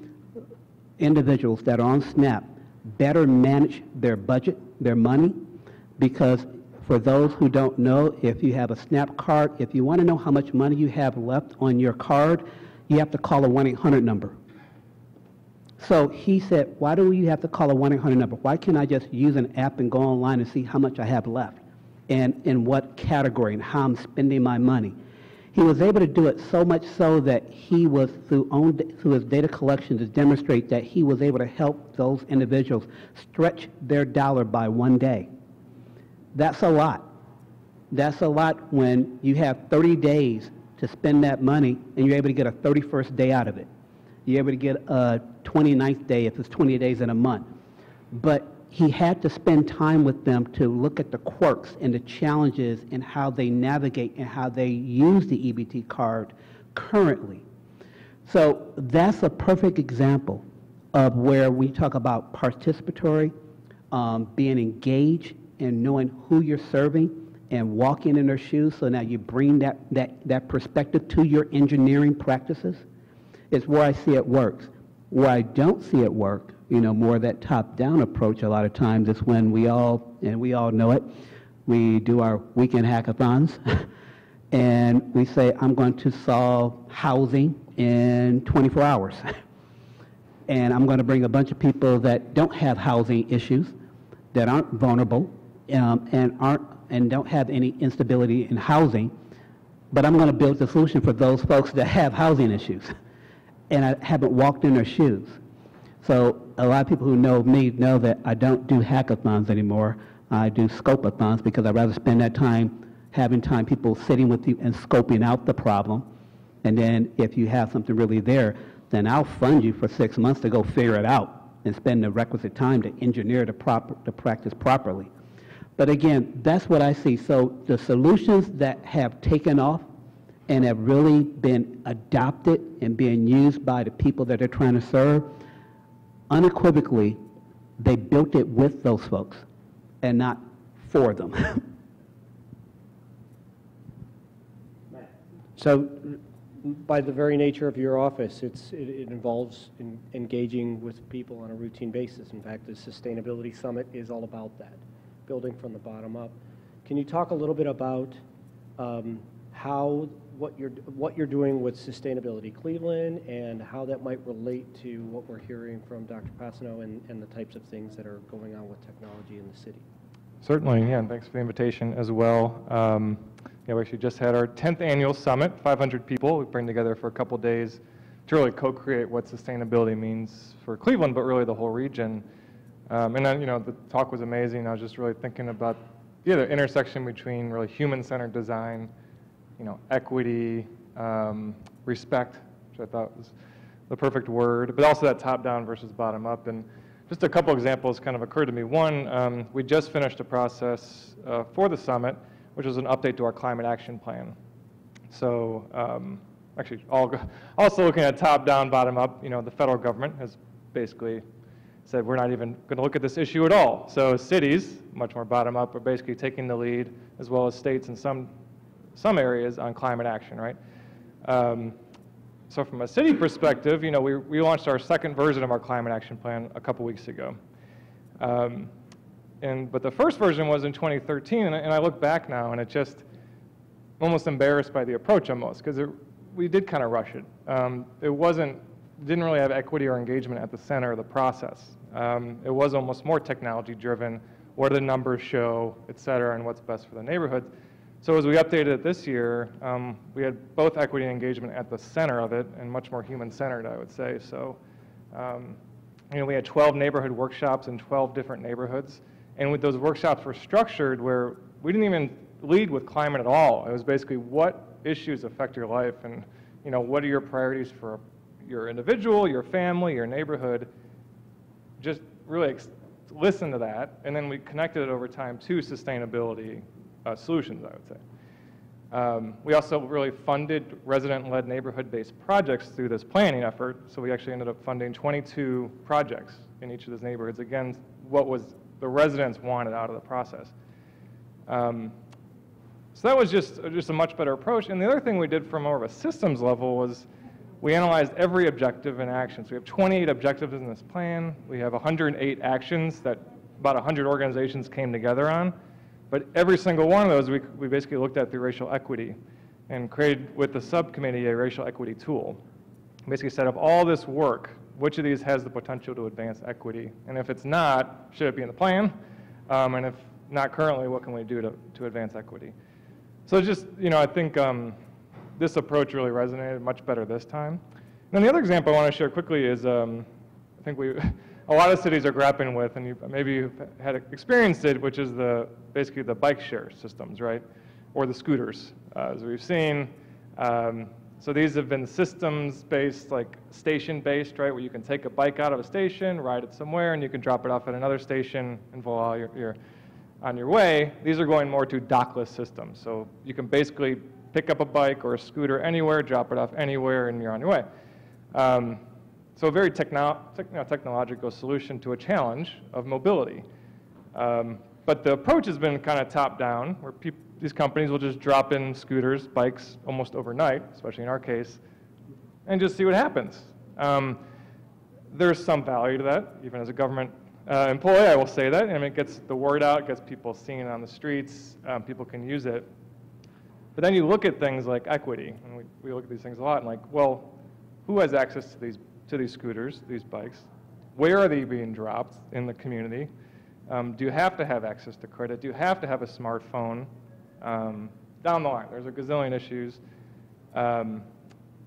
individuals that are on SNAP better manage their budget, their money, because for those who don't know, if you have a SNAP card, if you want to know how much money you have left on your card, you have to call a 1-800 number. So he said, why do you have to call a 1-800 number? Why can't I just use an app and go online and see how much I have left and in what category and how I'm spending my money? He was able to do it so much so that he was, through his data collection, to demonstrate that he was able to help those individuals stretch their dollar by 1 day. That's a lot. That's a lot when you have 30 days to spend that money and you're able to get a 31st day out of it. You're able to get a 29th day if it's 20 days in a month. But he had to spend time with them to look at the quirks and the challenges and how they navigate and how they use the EBT card currently. So that's a perfect example of where we talk about participatory, being engaged and knowing who you're serving and walking in their shoes. So now you bring that perspective to your engineering practices. It's where I see it works. Where I don't see it work, more of that top-down approach a lot of times is when we all know it, we do our weekend hackathons and we say, I'm going to solve housing in 24 hours. And I'm going to bring a bunch of people that don't have housing issues, that aren't vulnerable, and don't have any instability in housing, but I'm going to build the solution for those folks that have housing issues. And I haven't walked in their shoes. So a lot of people who know me know that I don't do hackathons anymore. I do scope-a-thons because I'd rather spend that time having time people sitting with you and scoping out the problem. And then if you have something really there, then I'll fund you for 6 months to go figure it out and spend the requisite time to engineer the practice properly. But again, that's what I see. So the solutions that have taken off and have really been adopted and being used by the people that they're trying to serve, unequivocally, they built it with those folks and not for them. So by the very nature of your office, it involves engaging with people on a routine basis. In fact, the Sustainability Summit is all about that, building from the bottom up. Can you talk a little bit about what you're doing with Sustainability Cleveland and how that might relate to what we're hearing from Dr. Passano and the types of things that are going on with technology in the city? Certainly, yeah, and thanks for the invitation as well. We actually just had our 10th annual summit, 500 people. We bring together for a couple days to really co-create what sustainability means for Cleveland, but really the whole region. And then, the talk was amazing. I was just really thinking about the intersection between really human-centered design, equity, respect, which I thought was the perfect word, but also that top-down versus bottom-up. And just a couple examples kind of occurred to me. One, we just finished a process for the summit, which was an update to our climate action plan. So actually, also looking at top-down, bottom-up, the federal government has basically said we're not even going to look at this issue at all. So cities, much more bottom-up, are basically taking the lead, as well as states in some areas on climate action, right? So from a city perspective, we launched our second version of our climate action plan a couple weeks ago. But the first version was in 2013, and I look back now, and I'm almost embarrassed by the approach almost, because we did kind of rush it. It wasn't didn't really have equity or engagement at the center of the process. It was almost more technology driven. What do the numbers show, et cetera, and what's best for the neighborhoods. So as we updated it this year, we had both equity and engagement at the center of it and much more human-centered, I would say. So, we had 12 neighborhood workshops in 12 different neighborhoods. And with those workshops were structured where we didn't even lead with climate at all. It was basically what issues affect your life and, what are your priorities for your individual, your family, your neighborhood. Just really listen to that. And then we connected it over time to sustainability solutions, I would say. We also really funded resident-led neighborhood-based projects through this planning effort. So we actually ended up funding 22 projects in each of those neighborhoods. Again, what was the residents wanted out of the process. So that was just a much better approach. And the other thing we did from more of a systems level was we analyzed every objective and action. So we have 28 objectives in this plan. We have 108 actions that about 100 organizations came together on. But every single one of those we basically looked at through racial equity and created with the subcommittee a racial equity tool. Basically set up all this work, which of these has the potential to advance equity? And if it's not, should it be in the plan? And if not currently, what can we do to advance equity? So just, I think this approach really resonated much better this time. And then the other example I want to share quickly is, I think a lot of cities are grappling with, and maybe you've had experienced it, which is basically the bike share systems, right? Or the scooters, as we've seen. So these have been systems-based, like station-based, right, where you can take a bike out of a station, ride it somewhere, and you can drop it off at another station, and voila, you're on your way. These are going more to dockless systems. So you can basically pick up a bike or a scooter anywhere, drop it off anywhere, and you're on your way. So a very technological solution to a challenge of mobility. But the approach has been kind of top-down, where these companies will just drop in scooters, bikes, almost overnight, especially in our case, and just see what happens. There's some value to that, even as a government employee, I will say that. I mean, it gets the word out, gets people seeing it on the streets, people can use it. But then you look at things like equity, and we look at these things a lot, and like, well, who has access to these scooters, these bikes? Where are they being dropped in the community? Do you have to have access to credit? Do you have to have a smartphone? Down the line, there's a gazillion issues.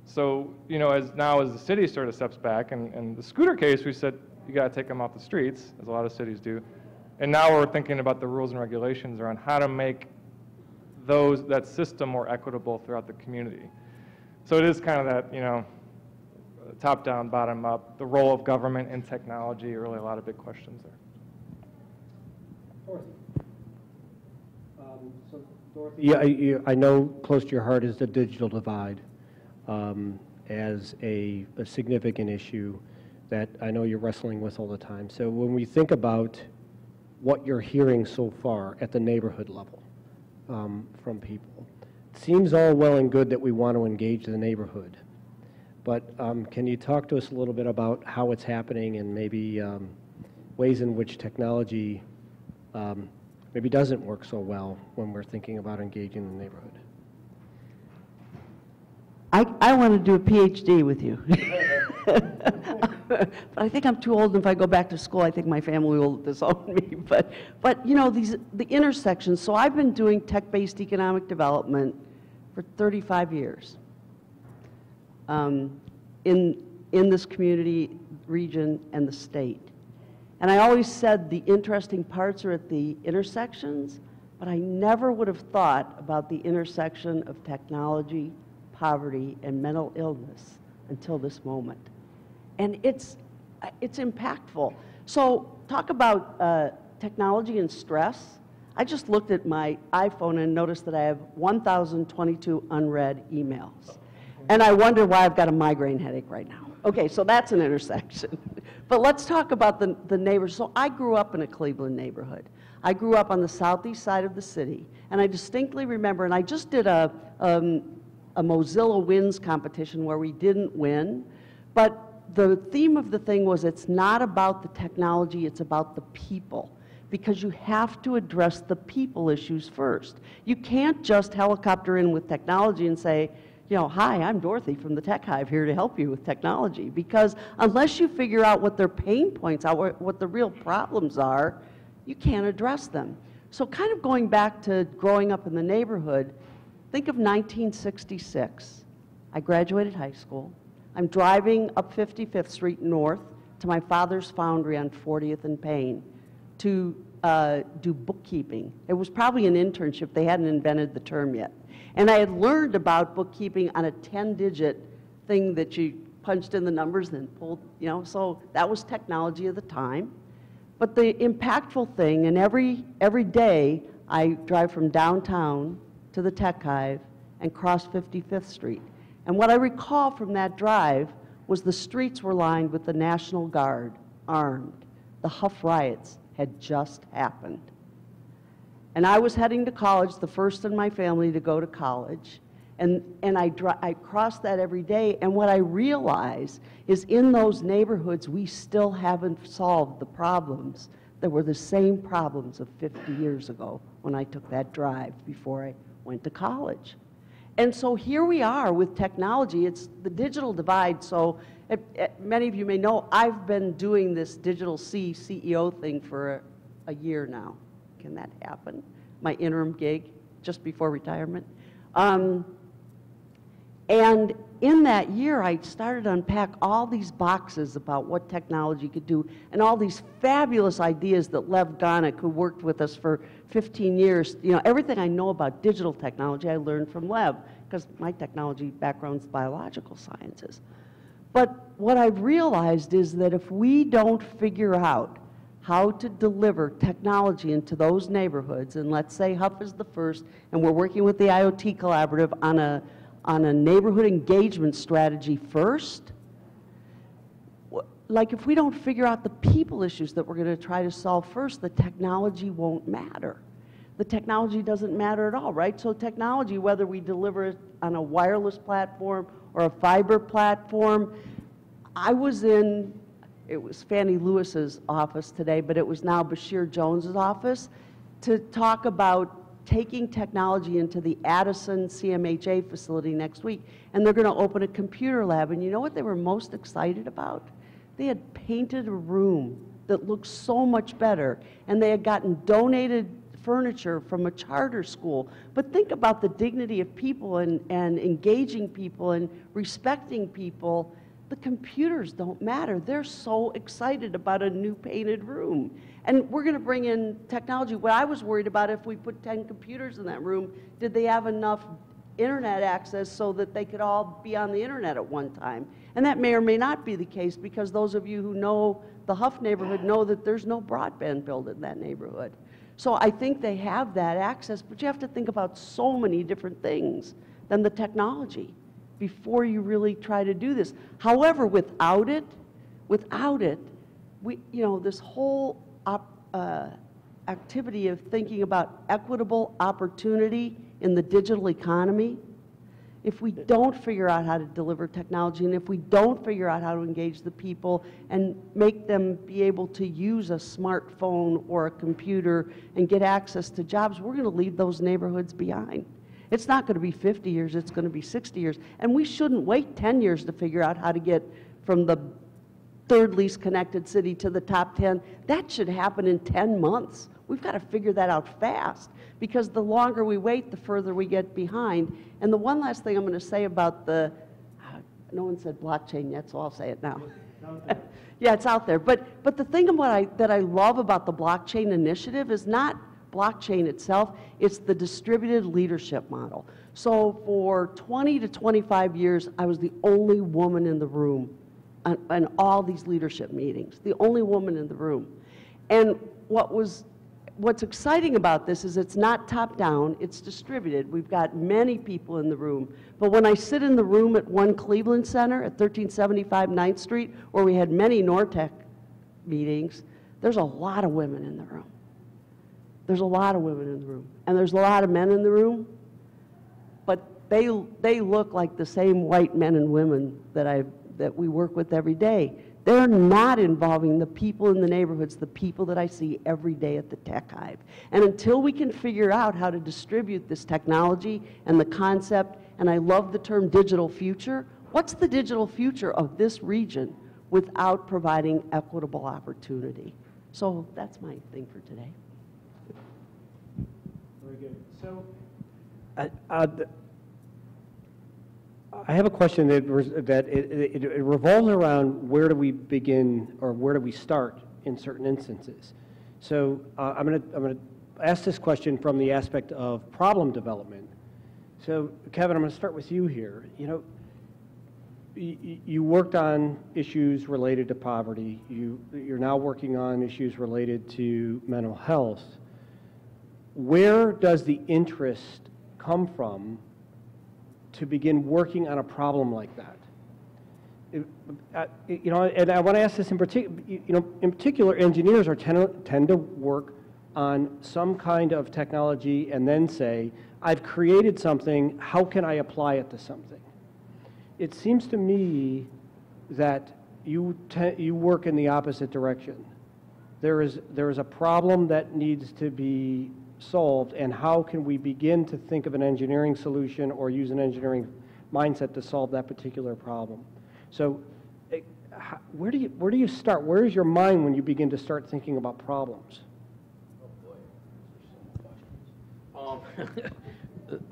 So, as the city sort of steps back, and the scooter case, we said, you got to take them off the streets, as a lot of cities do. And now we're thinking about the rules and regulations around how to make that system more equitable throughout the community. So it is kind of that, top-down, bottom-up, the role of government and technology, really a lot of big questions there. Dorothy. So Dorothy, I know close to your heart is the digital divide as a significant issue that I know you're wrestling with all the time. So when we think about what you're hearing so far at the neighborhood level from people, it seems all well and good that we want to engage the neighborhood. But can you talk to us a little bit about how it's happening and maybe ways in which technology maybe doesn't work so well when we're thinking about engaging the neighborhood? I want to do a PhD with you. But I think I'm too old, and if I go back to school, I think my family will disown me. But the intersections, so I've been doing tech-based economic development for 35 years in this community, region, and the state. And I always said the interesting parts are at the intersections, but I never would have thought about the intersection of technology, poverty, and mental illness until this moment. And it's impactful. So talk about technology and stress. I just looked at my iPhone and noticed that I have 1,022 unread emails. And I wonder why I've got a migraine headache right now. Okay, so that's an intersection. But let's talk about the neighbors. So I grew up in a Cleveland neighborhood. I grew up on the southeast side of the city. And I distinctly remember, and I just did a Mozilla Wins competition where we didn't win, but the theme of the thing was it's not about the technology, it's about the people. Because you have to address the people issues first. You can't just helicopter in with technology and say, you know, hi, I'm Dorothy from the Tech Hive here to help you with technology. Because unless you figure out what their pain points are, what the real problems are, you can't address them. So kind of going back to growing up in the neighborhood, think of 1966. I graduated high school. I'm driving up 55th Street North to my father's foundry on 40th and Payne to do bookkeeping. It was probably an internship. They hadn't invented the term yet. And I had learned about bookkeeping on a 10-digit thing that you punched in the numbers and then pulled, you know, so that was technology of the time. But the impactful thing, and every day I drive from downtown to the Tech Hive and cross 55th Street. And what I recall from that drive was the streets were lined with the National Guard, armed. The Huff riots had just happened. And I was heading to college, the first in my family to go to college. And I crossed that every day, and what I realized is in those neighborhoods, we still haven't solved the problems that were the same problems of 50 years ago when I took that drive before I went to college. And so here we are with technology. It's the digital divide. So many of you may know I've been doing this digital CEO thing for a year now. Can that happen? My interim gig just before retirement. And in that year, I started to unpack all these boxes about what technology could do and all these fabulous ideas that Lev Gonick, who worked with us for 15 years, you know, everything I know about digital technology, I learned from Lev, because my technology background's biological sciences. But what I've realized is that if we don't figure out how to deliver technology into those neighborhoods, and let's say Huff is the first, and we're working with the IoT Collaborative on a neighborhood engagement strategy first, like if we don't figure out the people issues that we're going to try to solve first, the technology won't matter. The technology doesn't matter at all, right? So technology, whether we deliver it on a wireless platform or a fiber platform, it was Fannie Lewis's office today, but it was now Bashir Jones's office, to talk about taking technology into the Addison CMHA facility next week, and they're going to open a computer lab. And you know what they were most excited about? They had painted a room that looked so much better, and they had gotten donated furniture from a charter school. But think about the dignity of people and engaging people and respecting people. The computers don't matter. They're so excited about a new painted room. And we're going to bring in technology. What I was worried about, if we put 10 computers in that room, did they have enough internet access so that they could all be on the internet at one time? And that may or may not be the case, because those of you who know the Huff neighborhood know that there's no broadband built in that neighborhood. So I think they have that access, but you have to think about so many different things than the technology before you really try to do this. However, without it, this whole activity of thinking about equitable opportunity in the digital economy, if we don't figure out how to deliver technology, and if we don't figure out how to engage the people and make them be able to use a smartphone or a computer and get access to jobs, we're going to leave those neighborhoods behind. It's not going to be 50 years, it's going to be 60 years. And we shouldn't wait 10 years to figure out how to get from the third least connected city to the top 10. That should happen in 10 months. We've got to figure that out fast, because the longer we wait, the further we get behind. And the one last thing I'm going to say about no one said blockchain yet, so I'll say it now. Yeah, it's out there. But the thing that I love about the blockchain initiative is not blockchain itself, it's the distributed leadership model. So for 20 to 25 years, I was the only woman in the room in all these leadership meetings, the only woman in the room. And what's exciting about this is it's not top-down, it's distributed. We've got many people in the room. But when I sit in the room at One Cleveland Center at 1375 9th Street, where we had many Nortec meetings, there's a lot of women in the room. There's a lot of women in the room. And there's a lot of men in the room, but they look like the same white men and women that we work with every day. They're not involving the people in the neighborhoods, the people that I see every day at the Tech Hive. And until we can figure out how to distribute this technology and the concept and I love the term digital future. What's the digital future of this region without providing equitable opportunity? So that's my thing for today. Very good. So, I have a question that it revolves around where do we begin or where do we start in certain instances. So I'm going to ask this question from the aspect of problem development. So Kevin, I'm going to start with you here. You know, you worked on issues related to poverty. You're now working on issues related to mental health. Where does the interest come from to begin working on a problem like that? You know, and I want to ask this in particular. You know, in particular, engineers tend to work on some kind of technology and then say, "I've created something. How can I apply it to something?" It seems to me that you work in the opposite direction. There is a problem that needs to be solved, and how can we begin to think of an engineering solution or use an engineering mindset to solve that particular problem? So where do you start? Where is your mind when you begin to start thinking about problems? Oh boy,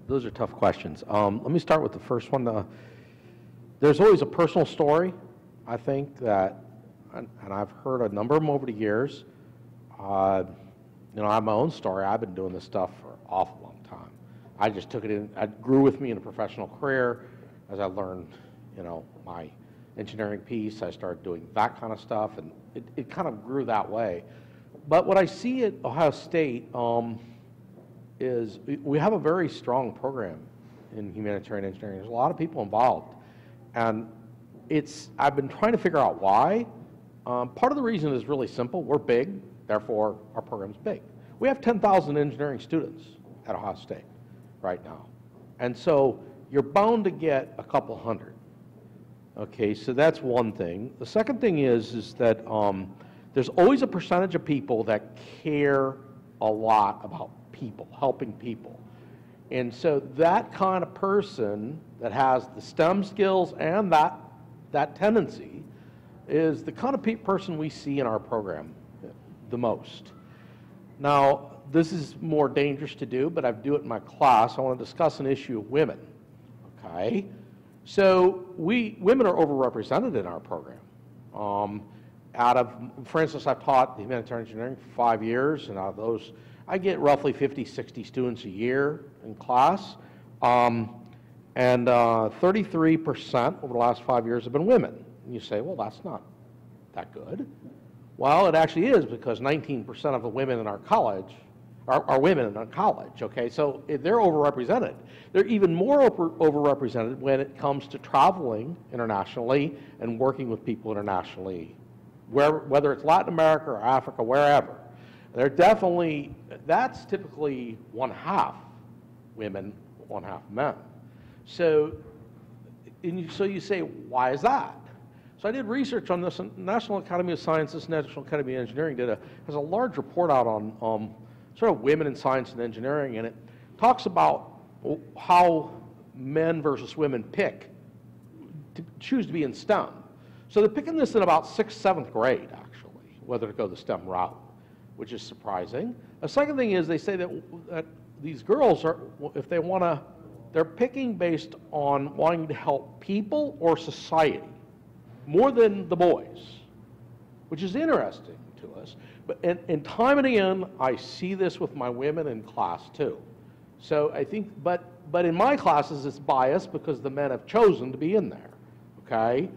those are tough questions. Let me start with the first one. There's always a personal story, I think, that, and I've heard a number of them over the years. You know, I have my own story. I've been doing this stuff for an awful long time. I just took it in. It grew with me in a professional career as I learned, you know, my engineering piece. I started doing that kind of stuff, and it kind of grew that way. But what I see at Ohio State is we have a very strong program in humanitarian engineering. There's a lot of people involved, and I've been trying to figure out why. Part of the reason is really simple. We're big. Therefore, our program's big. We have 10,000 engineering students at Ohio State right now. And so you're bound to get a couple hundred. Okay, so that's one thing. The second thing is that there's always a percentage of people that care a lot about people, helping people. And so that kind of person that has the STEM skills and that tendency is the kind of person we see in our program the most. Now, this is more dangerous to do, but I do it in my class. I want to discuss an issue of women. Okay? So women are overrepresented in our program. For instance, I've taught humanitarian engineering for 5 years, and out of those, I get roughly 50, 60 students a year in class. And 33% over the last 5 years have been women. And you say, well, that's not that good. Well, it actually is, because 19% of the women in our college are women in our college, okay? So they're overrepresented. They're even more overrepresented when it comes to traveling internationally and working with people internationally, whether it's Latin America or Africa, wherever. That's typically 1/2 women, 1/2 men. So you say, why is that? So I did research on this. National Academy of Sciences, National Academy of Engineering has a large report out on sort of women in science and engineering, and it talks about how men versus women choose to be in STEM. So they're picking this in about 6th, 7th grade, actually, whether to go the STEM route, which is surprising. The second thing is they say that these girls are, if they want to, they're picking based on wanting to help people or society, more than the boys, which is interesting to us. But and time and again, I see this with my women in class too. So I think, but in my classes, it's biased because the men have chosen to be in there, okay?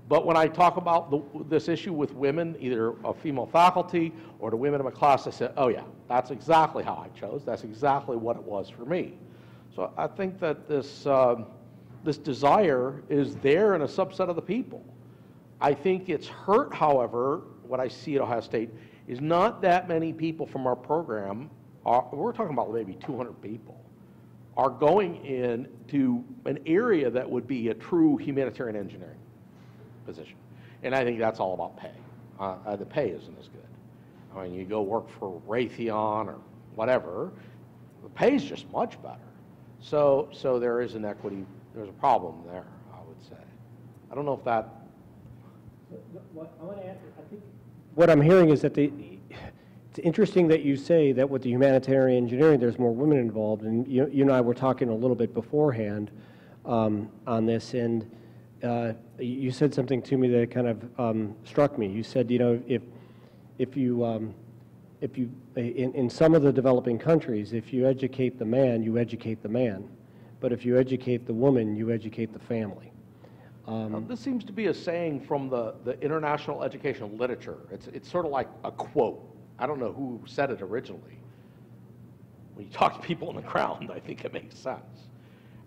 But when I talk about this issue with women, either a female faculty or the women in my class, I say, oh yeah, that's exactly how I chose. That's exactly what it was for me. So I think that this desire is there in a subset of the people. I think it's hurt, however, what I see at Ohio State is not that many people from our program, we're talking about maybe 200 people, are going into an area that would be a true humanitarian engineering position. And I think that's all about pay. The pay isn't as good. I mean, you go work for Raytheon or whatever, the pay is just much better. So there is an equity there's a problem there, I would say. I don't know if that, I want to add, I think what I'm hearing is that it's interesting that you say that with the humanitarian engineering, there's more women involved, and you and I were talking a little bit beforehand on this, and you said something to me that kind of struck me. You said, you know, if you in some of the developing countries, if you educate the man, you educate the man, but if you educate the woman, you educate the family. this seems to be a saying from the international educational literature. It's sort of like a quote. I don't know who said it originally. When you talk to people on the ground, I think it makes sense.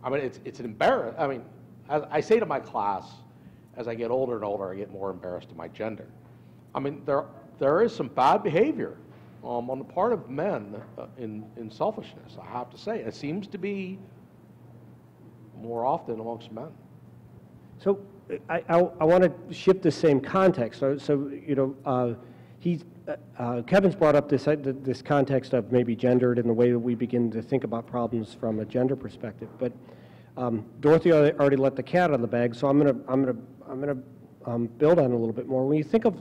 I mean, it's an embarrassment. I mean, as I say to my class, as I get older and older, I get more embarrassed of my gender. I mean, there is some bad behavior on the part of men in selfishness, I have to say. It seems to be more often amongst men. So I want to shift the same context. So you know, Kevin's brought up this context of maybe gendered in the way that we begin to think about problems from a gender perspective. But Dorothy already let the cat out of the bag, so I'm gonna build on it a little bit more. When you think of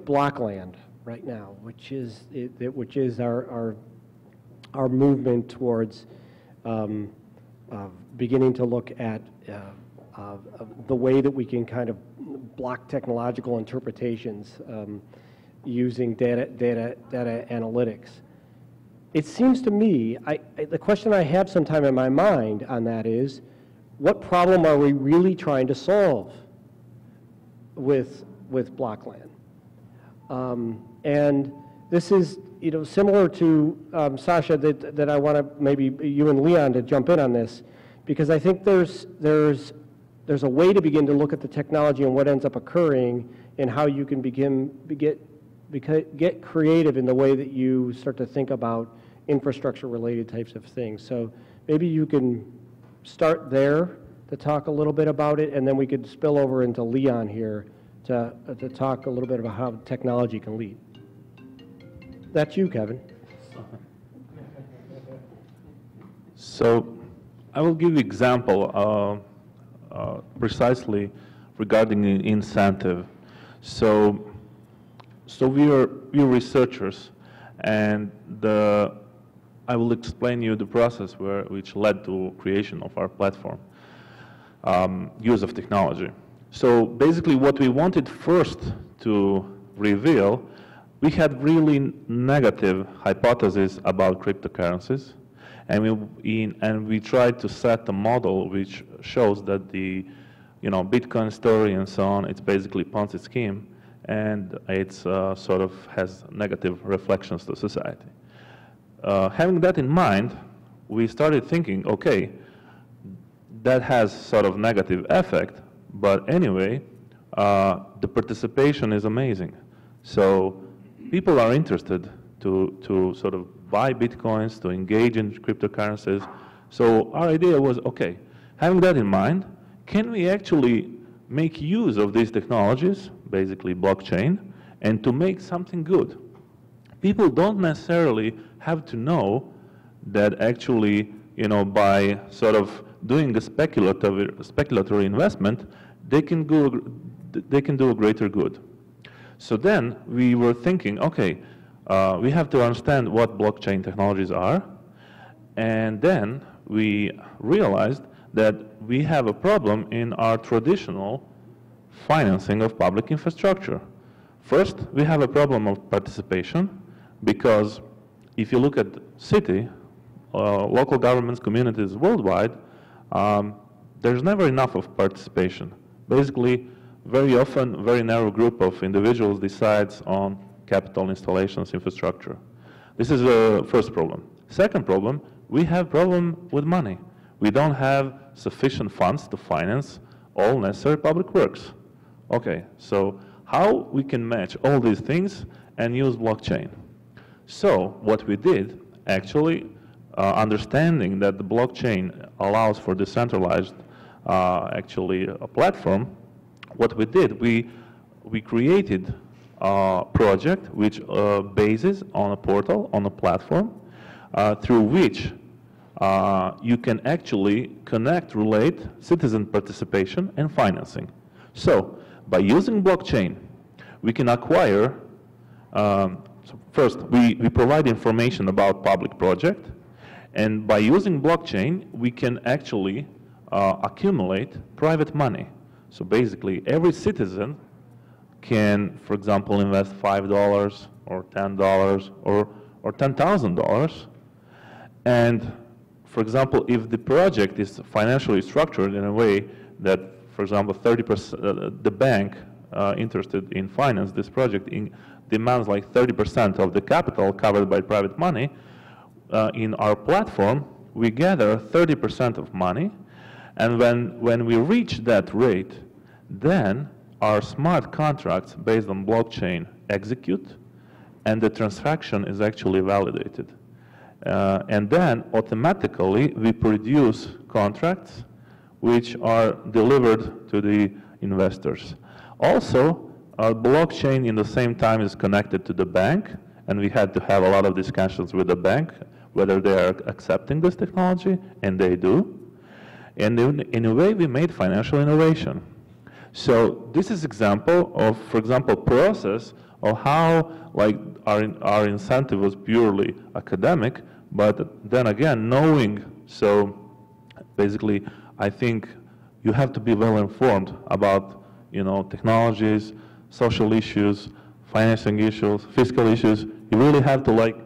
blockland right now, which is our movement towards beginning to look at the way that we can kind of block technological interpretations using data analytics. It seems to me, the question I have sometime in my mind on that is, what problem are we really trying to solve with blockland? And this is, you know, similar to Sasha, that I want to maybe you and Leon to jump in on this, because I think there's a way to begin to look at the technology and what ends up occurring and how you can get creative in the way that you start to think about infrastructure-related types of things. So maybe you can start there to talk a little bit about it, and then we could spill over into Leon here to talk a little bit about how technology can lead. That's you, Kevin. So I will give you example precisely regarding the incentive. So we're researchers, and I will explain you the process which led to creation of our platform, use of technology. So basically what we wanted first to reveal, we had really negative hypotheses about cryptocurrencies, and we tried to set a model which shows that the Bitcoin story and so on, it's basically Ponzi scheme, and it's sort of has negative reflections to society. Having that in mind, we started thinking, okay, that has sort of negative effect, but anyway, the participation is amazing. So people are interested to sort of buy Bitcoins, to engage in cryptocurrencies. So our idea was, okay, having that in mind, can we actually make use of these technologies, basically blockchain, and to make something good? People don't necessarily have to know that actually, by sort of doing a speculatory investment, they can do a greater good. So then we were thinking, okay, we have to understand what blockchain technologies are, and then we realized that we have a problem in our traditional financing of public infrastructure. First, we have a problem of participation, because if you look at city, local governments, communities worldwide, there's never enough of participation. Basically, very often, a very narrow group of individuals decides on capital installations, infrastructure. This is the first problem. Second problem, we have problem with money. We don't have sufficient funds to finance all necessary public works. Okay, so how we can match all these things and use blockchain? So what we did, actually, understanding that the blockchain allows for decentralized, actually, a platform, what we did, we created a project which bases on a portal, on a platform, through which you can actually connect, relate citizen participation and financing. So by using blockchain, we can acquire, so first we provide information about public project, and by using blockchain, we can actually accumulate private money. So basically, every citizen can, for example, invest $5 or $10 or $10,000. And for example, if the project is financially structured in a way that, for example, 30%, the bank interested in finance this project demands like 30% of the capital covered by private money, in our platform, we gather 30% of money, and when we reach that rate, then our smart contracts based on blockchain execute, and the transaction is actually validated. And then automatically we produce contracts which are delivered to the investors. Also, our blockchain in the same time is connected to the bank, and we had to have a lot of discussions with the bank whether they are accepting this technology, and they do. And in a way, we made financial innovation. So this is example of, for example, process of how like our incentive was purely academic, but then again, knowing, so basically, I think you have to be well informed about, technologies, social issues, financing issues, fiscal issues. You really have to, like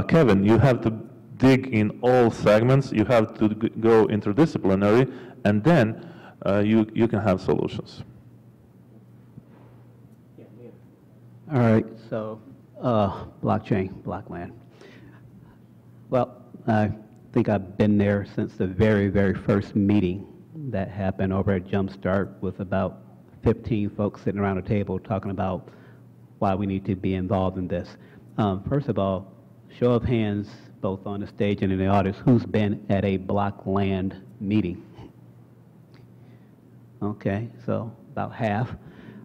Kevin, you have to dig in all segments. You have to go interdisciplinary, and then you can have solutions. All right, so blockchain, blockland. Well, I think I've been there since the very, very first meeting that happened over at Jumpstart with about 15 folks sitting around a table talking about why we need to be involved in this. First of all, show of hands, both on the stage and in the audience, who's been at a blockland meeting? Okay, so about half.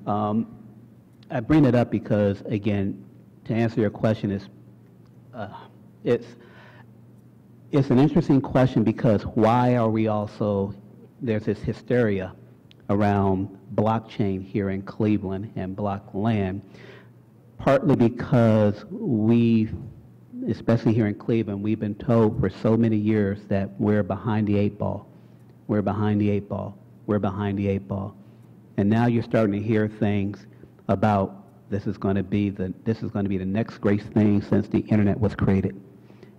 I bring it up because, again, to answer your question, it's an interesting question because why are we also, there's this hysteria around blockchain here in Cleveland and blockland, partly because especially here in Cleveland, we've been told for so many years that we're behind the 8 ball. We're behind the 8 ball. We're behind the 8 ball. And now you're starting to hear things about this is going to be the next great thing since the internet was created.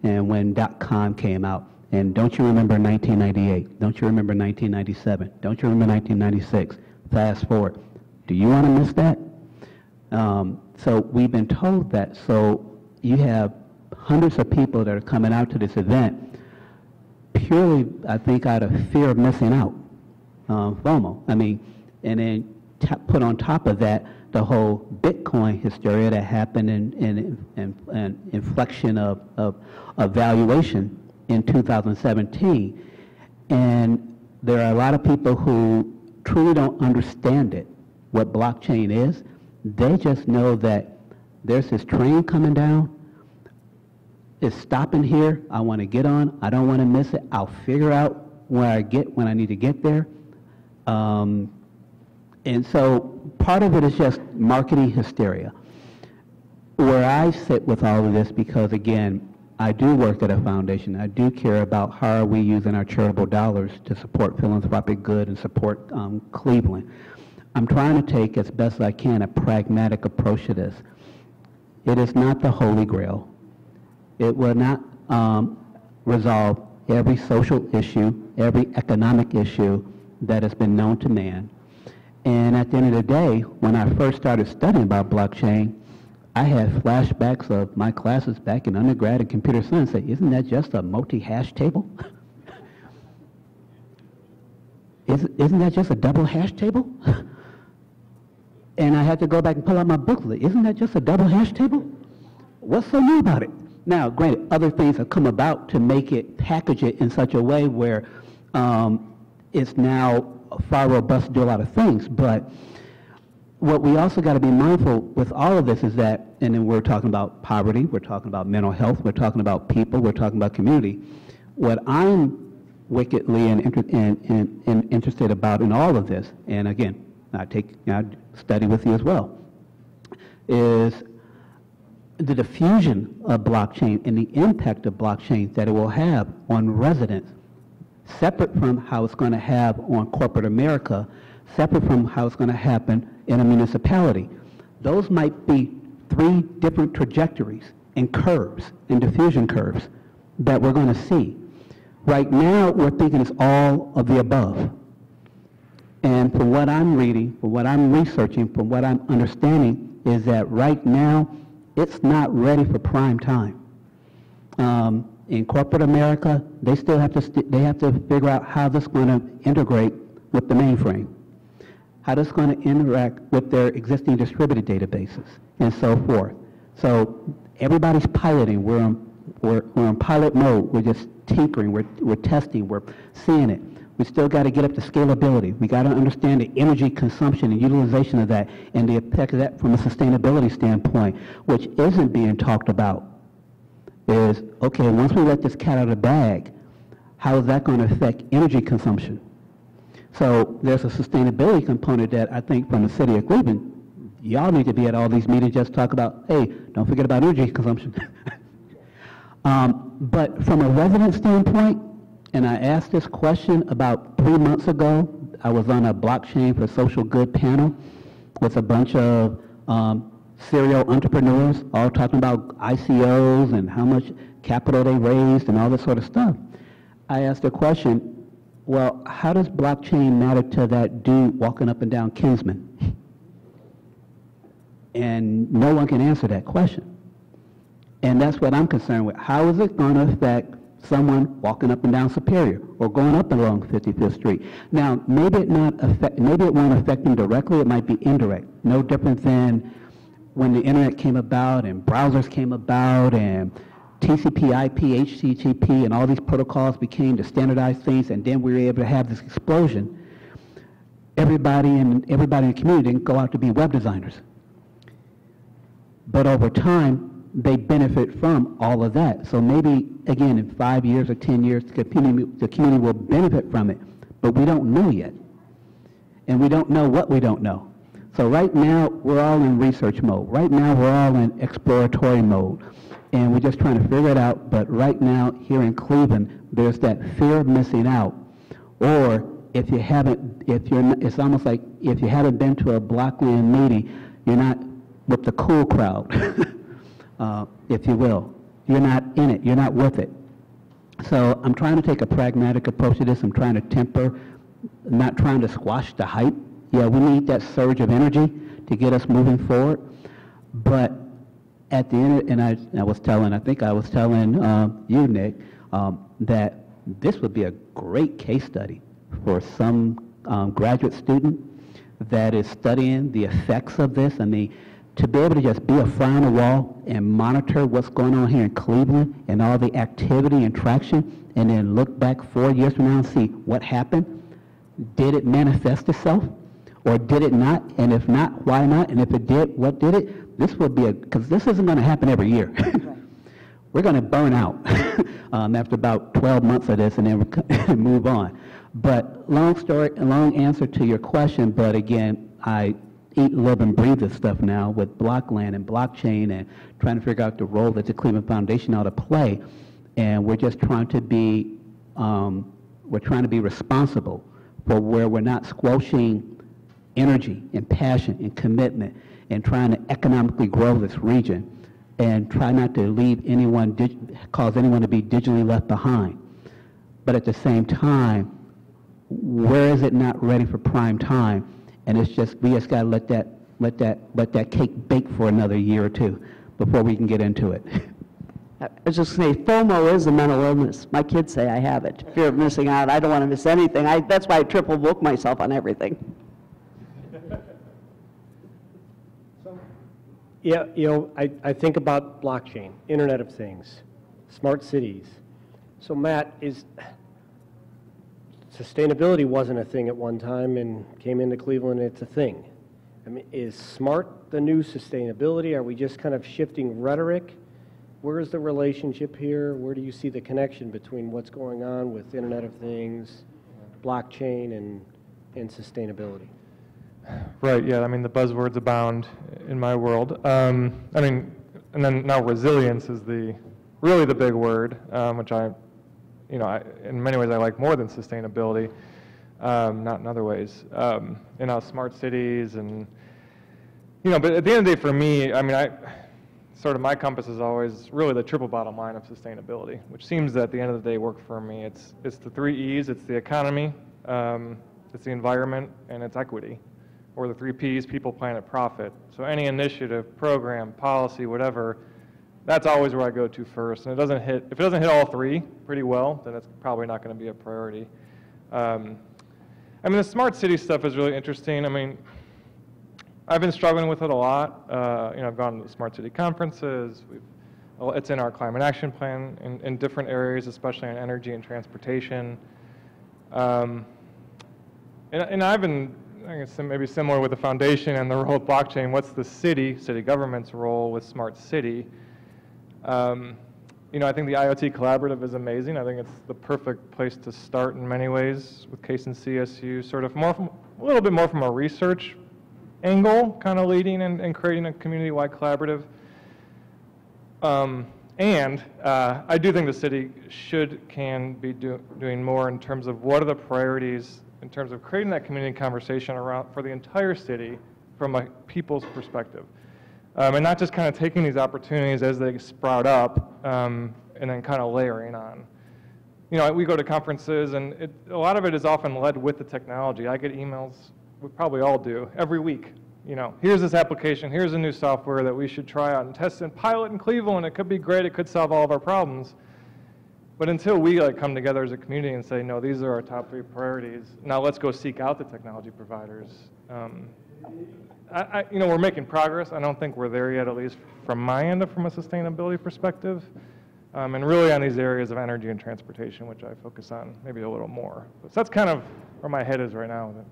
And when .com came out, and don't you remember 1998? Don't you remember 1997? Don't you remember 1996? Fast forward. Do you want to miss that? So we've been told that. So you have hundreds of people that are coming out to this event purely, I think, out of fear of missing out. FOMO. I mean, and then put on top of that the whole Bitcoin hysteria that happened in inflection of valuation in 2017. And there are a lot of people who truly don't understand it, what blockchain is. They just know that there's this train coming down. It's stopping here. I want to get on. I don't want to miss it. I'll figure out where when I need to get there. And so part of it is just marketing hysteria. Where I sit with all of this, because again, I do work at a foundation. I do care about how are we using our charitable dollars to support philanthropic good and support Cleveland. I'm trying to take, as best I can, a pragmatic approach to this. It is not the Holy Grail. It will not resolve every social issue, every economic issue that has been known to man. And at the end of the day, when I first started studying about blockchain, I had flashbacks of my classes back in undergrad and computer science. Say, isn't that just a multi-hash table? Isn't that just a double hash table? And I had to go back and pull out my booklet. Isn't that just a double hash table? What's so new about it? Now, granted, other things have come about to make it, package it in such a way where it's now far robust to do a lot of things. But what we also got to be mindful with all of this is that, and then we're talking about poverty, we're talking about mental health, we're talking about people, we're talking about community. What I'm wickedly and interested about in all of this, and again, I study with you as well, is the diffusion of blockchain and the impact of blockchain that it will have on residents, separate from how it's going to have on corporate America, separate from how it's going to happen in a municipality. Those might be three different trajectories and curves and diffusion curves that we're going to see. Right now, we're thinking it's all of the above. And from what I'm reading, from what I'm researching, from what I'm understanding, is that right now, it's not ready for prime time. In corporate America, they still have to figure out how this is going to integrate with the mainframe, how this is going to interact with their existing distributed databases, and so forth. So everybody's piloting. We're in pilot mode. We're just tinkering. We're testing. We're seeing it. We still got to get up to scalability. We got to understand the energy consumption and utilization of that and the effect of that from a sustainability standpoint, which isn't being talked about. Is, okay, once we let this cat out of the bag, how is that going to affect energy consumption? So there's a sustainability component that I think from the city of Cleveland, y'all need to be at all these meetings just talk about, hey, don't forget about energy consumption. But from a resident standpoint, and I asked this question about 3 months ago. I was on a blockchain for social good panel with a bunch of serial entrepreneurs, all talking about ICOs and how much capital they raised and all this sort of stuff. I asked the question, well, how does blockchain matter to that dude walking up and down Kinsman? And no one can answer that question. And that's what I'm concerned with. How is it going to affect someone walking up and down Superior or going up and along 55th Street? Now, maybe it won't affect them directly. It might be indirect. No different than when the internet came about and browsers came about and TCP, IP, HTTP, and all these protocols became the standardized things, and then we were able to have this explosion. Everybody in the community didn't go out to be web designers. But over time, they benefit from all of that. So maybe, again, in 5 years or 10 years, the community will benefit from it. But we don't know yet. And we don't know what we don't know. So right now, we're all in research mode. Right now, we're all in exploratory mode. And we're just trying to figure it out. But right now, here in Cleveland, there's that fear of missing out. Or if you haven't, it's almost like if you haven't been to a Blockland meeting, you're not with the cool crowd. If you will. You're not in it. You're not with it. So I'm trying to take a pragmatic approach to this. I'm trying to temper, not trying to squash the hype. Yeah, we need that surge of energy to get us moving forward. But at the end, and I think I was telling you, Nick, that this would be a great case study for some graduate student that is studying the effects of this and to be able to just be a fly on the wall and monitor what's going on here in Cleveland and all the activity and traction, and then look back 4 years from now and see what happened. Did it manifest itself, or did it not? And if not, why not? And if it did, what did it? This would be because this isn't going to happen every year. We're going to burn out after about 12 months of this and then move on. But long answer to your question, but again, I eat, live, and breathe this stuff now with Blockland and blockchain and trying to figure out the role that the Cleveland Foundation ought to play. And we're just trying to be, responsible for where we're not squashing energy and passion and commitment and trying to economically grow this region and try not to leave cause anyone to be digitally left behind. But at the same time, where is it not ready for prime time? And we just got to let that cake bake for another year or two before we can get into it. I was just going to say, FOMO is a mental illness. My kids say I have it. Fear of missing out. I don't want to miss anything. That's why I triple book myself on everything. Yeah, I think about blockchain, Internet of Things, smart cities. So Matt, sustainability wasn't a thing at one time and came into Cleveland, it's a thing. I mean, is smart the new sustainability? Are we just kind of shifting rhetoric? where is the relationship here? Where do you see the connection between what's going on with Internet of Things, blockchain, and sustainability? Right, yeah, I mean, the buzzwords abound in my world. I mean, and then now resilience is really the big word, which in many ways I like more than sustainability, not in other ways. Smart cities and, but at the end of the day for me, I mean, sort of my compass is always really the triple bottom line of sustainability, which seems to, at the end of the day work for me. It's the 3 E's, it's the economy, it's the environment, and it's equity. Or the 3 P's, people, planet, profit. So any initiative, program, policy, whatever, that's always where I go to first. And if it doesn't hit all 3 pretty well, then it's probably not going to be a priority. I mean, the smart city stuff is really interesting. I mean, I've been struggling with it a lot. I've gone to the smart city conferences. It's in our climate action plan in different areas, especially in energy and transportation. And I've been, I guess maybe similar with the foundation and the role of blockchain. What's the city government's role with smart city? I think the IoT Collaborative is amazing. I think it's the perfect place to start in many ways with CASE and CSU, sort of a little bit more from a research angle, kind of leading and creating a community-wide collaborative. I do think the city can be doing more in terms of what are the priorities in terms of creating that community conversation around for the entire city from a people's perspective. And not just kind of taking these opportunities as they sprout up and then kind of layering on. We go to conferences and a lot of it is often led with the technology. I get emails, we probably all do, every week. Here's this application, here's a new software that we should try out and test and pilot in Cleveland. It could be great, it could solve all of our problems. But until we come together as a community and say, no, these are our top 3 priorities, now let's go seek out the technology providers. We're making progress. I don't think we're there yet, at least from my end, from a sustainability perspective. And really on these areas of energy and transportation, which I focus on maybe a little more. So that's kind of where my head is right now with it.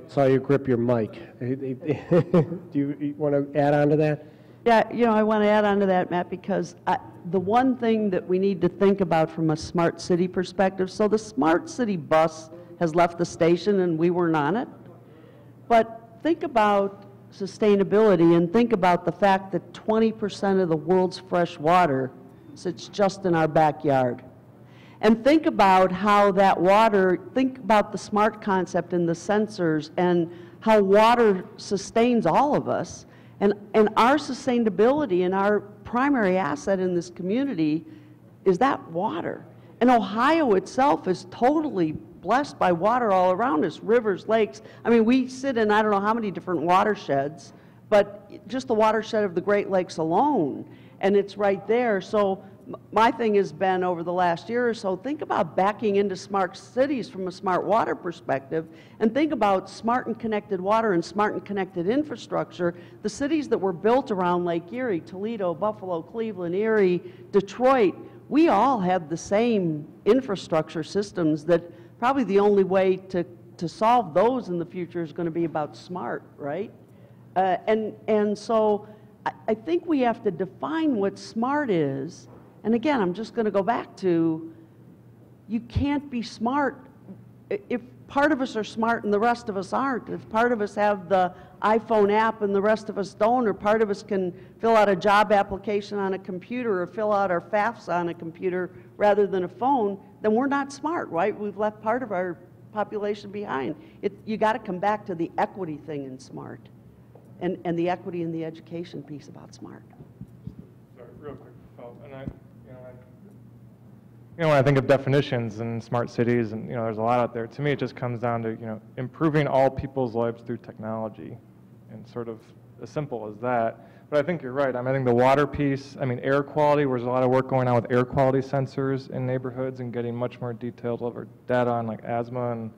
Saw you grip your mic. Do you want to add on to that? Yeah, I want to add on to that, Matt, because the one thing that we need to think about from a smart city perspective, so the smart city bus has left the station and we weren't on it, but think about sustainability and think about the fact that 20% of the world's fresh water sits just in our backyard. And think about how that water, think about the smart concept and the sensors and how water sustains all of us. And our sustainability and our primary asset in this community is that water. And Ohio itself is totally blessed by water all around us, rivers, lakes. I mean, we sit in I don't know how many different watersheds, but just the watershed of the Great Lakes alone, and it's right there. So my thing has been over the last year or so, think about backing into smart cities from a smart water perspective, and think about smart and connected water and smart and connected infrastructure. The cities that were built around Lake Erie, Toledo, Buffalo, Cleveland, Erie, Detroit, we all had the same infrastructure systems that probably the only way to solve those in the future is going to be about smart, right? And so I think we have to define what smart is. And again, I'm just going to go back to, you can't be smart if part of us are smart and the rest of us aren't. If part of us have the iPhone app and the rest of us don't, or part of us can fill out a job application on a computer or fill out our FAFSA on a computer rather than a phone, then we're not smart, right? We've left part of our population behind. You got to come back to the equity thing in smart and the equity in the education piece about smart. Sorry, real quick, Phil, and when I think of definitions in smart cities, and there's a lot out there. To me, it just comes down to improving all people's lives through technology, and sort of as simple as that. But I think you're right. I think the water piece. Air quality. There's a lot of work going on with air quality sensors in neighborhoods and getting much more detailed level data on asthma and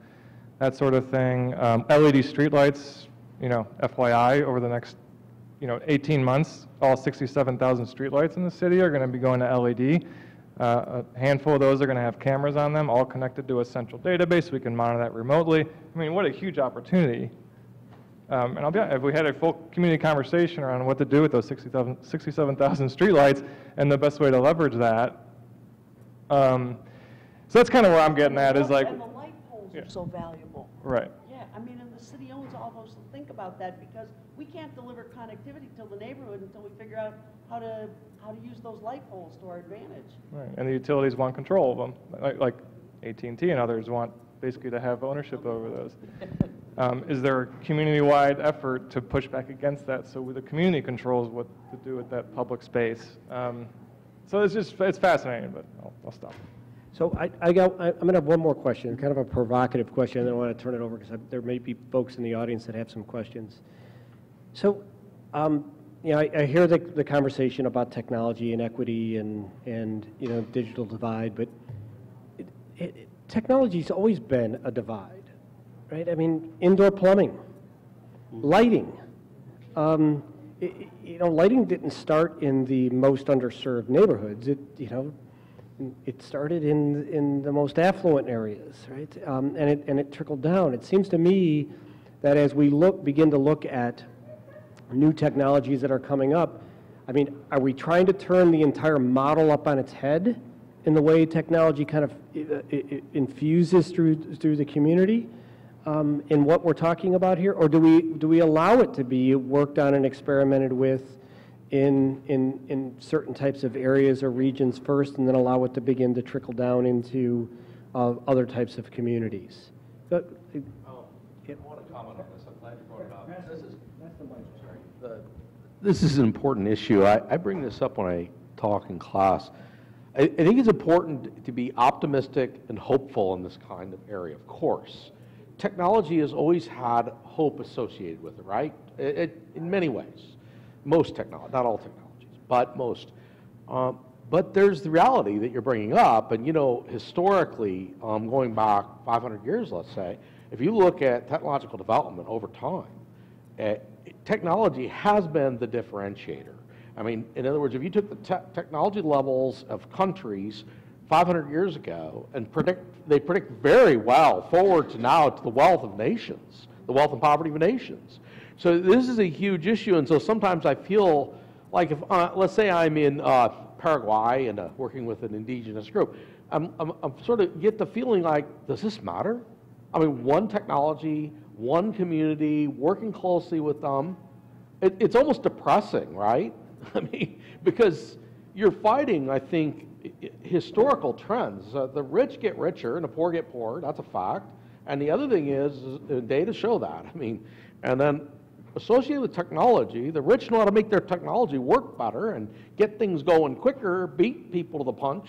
that sort of thing. LED streetlights. FYI, over the next 18 months, all 67,000 streetlights in the city are going to be going to LED. A handful of those are going to have cameras on them, all connected to a central database. We can monitor that remotely. What a huge opportunity. And I'll be honest, if we had a full community conversation around what to do with those 67,000 streetlights and the best way to leverage that, so that's kind of where I'm getting at, is like, And the light poles are so valuable. right. Yeah, I mean, and the city owns all those, so think about that, because we can't deliver connectivity to the neighborhood until we figure out how to use those light poles to our advantage. Right, and the utilities want control of them, like AT&T and others want basically to have ownership over those. Is there a community-wide effort to push back against that so the community controls what to do with that public space? So it's fascinating, but I'll stop. So I'm going to have one more question, kind of a provocative question, and then I want to turn it over because there may be folks in the audience that have some questions. So, you know, I hear the conversation about technology and equity and you know, digital divide, but technology's always been a divide, right? I mean, indoor plumbing, lighting. You know, lighting didn't start in the most underserved neighborhoods. It started in the most affluent areas, right? And it trickled down. It seems to me that as we begin to look at new technologies that are coming up, I mean, are we trying to turn the entire model up on its head in the way technology kind of infuses through the community in what we're talking about here, or do we allow it to be worked on and experimented with in certain types of areas or regions first, and then allow it to begin to trickle down into other types of communities? I want to comment on this. I'm glad you brought it up. This is an important issue. I bring this up when I talk in class. I think it's important to be optimistic and hopeful in this kind of area, of course. Technology has always had hope associated with it, right? In many ways. Most technology, not all technologies, but most. But there's the reality that you're bringing up, and you know, historically, going back 500 years, let's say, if you look at technological development over time, technology has been the differentiator. I mean, in other words, if you took the technology levels of countries 500 years ago and they predict very well forward to now to the wealth of nations, the wealth and poverty of nations. So this is a huge issue, and so sometimes I feel like if, let's say I'm in Paraguay and working with an indigenous group, I'm sort of get the feeling like, does this matter? I mean, one technology, one community, working closely with them, it's almost depressing, right? I mean, because you're fighting, I think, historical trends. The rich get richer and the poor get poorer, that's a fact. And the other thing is data show that. I mean, and then associated with technology, the rich know how to make their technology work better and get things going quicker, beat people to the punch.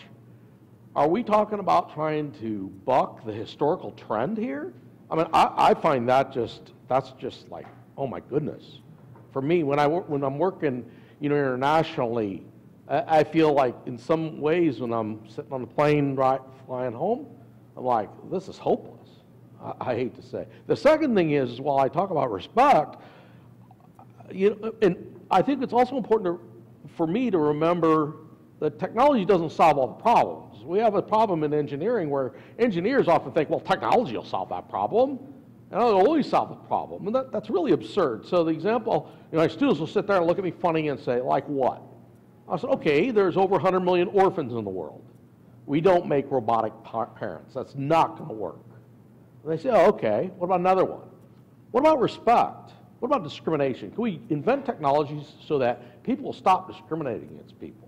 Are we talking about trying to buck the historical trend here? I mean, I find that that's just like, oh my goodness. For me, when I'm working, you know, internationally, I feel like in some ways when I'm sitting on the plane flying home, I'm like, this is hopeless. I hate to say. The second thing is, while I talk about respect, you know, and I think it's also important for me to remember that technology doesn't solve all the problems. We have a problem in engineering where engineers often think, well, technology will solve that problem, and it'll always solve the problem, and that's really absurd. So the example, you know, my students will sit there and look at me funny and say, like what? I said, okay, there's over 100 million orphans in the world. We don't make robotic parents. That's not going to work. And they say, oh, okay, what about another one? What about respect? What about discrimination? Can we invent technologies so that people will stop discriminating against people?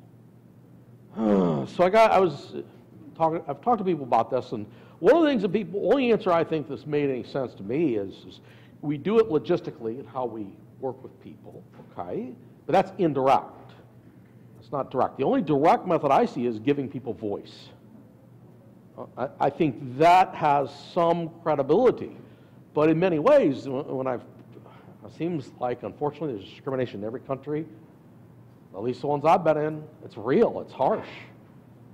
So I've talked to people about this, and one of the things that only answer I think that's made any sense to me is we do it logistically in how we work with people, okay? But that's indirect. It's not direct. The only direct method I see is giving people voice. I think that has some credibility, but in many ways, it seems like, unfortunately, there's discrimination in every country. At least the ones I've been in, it's real, it's harsh.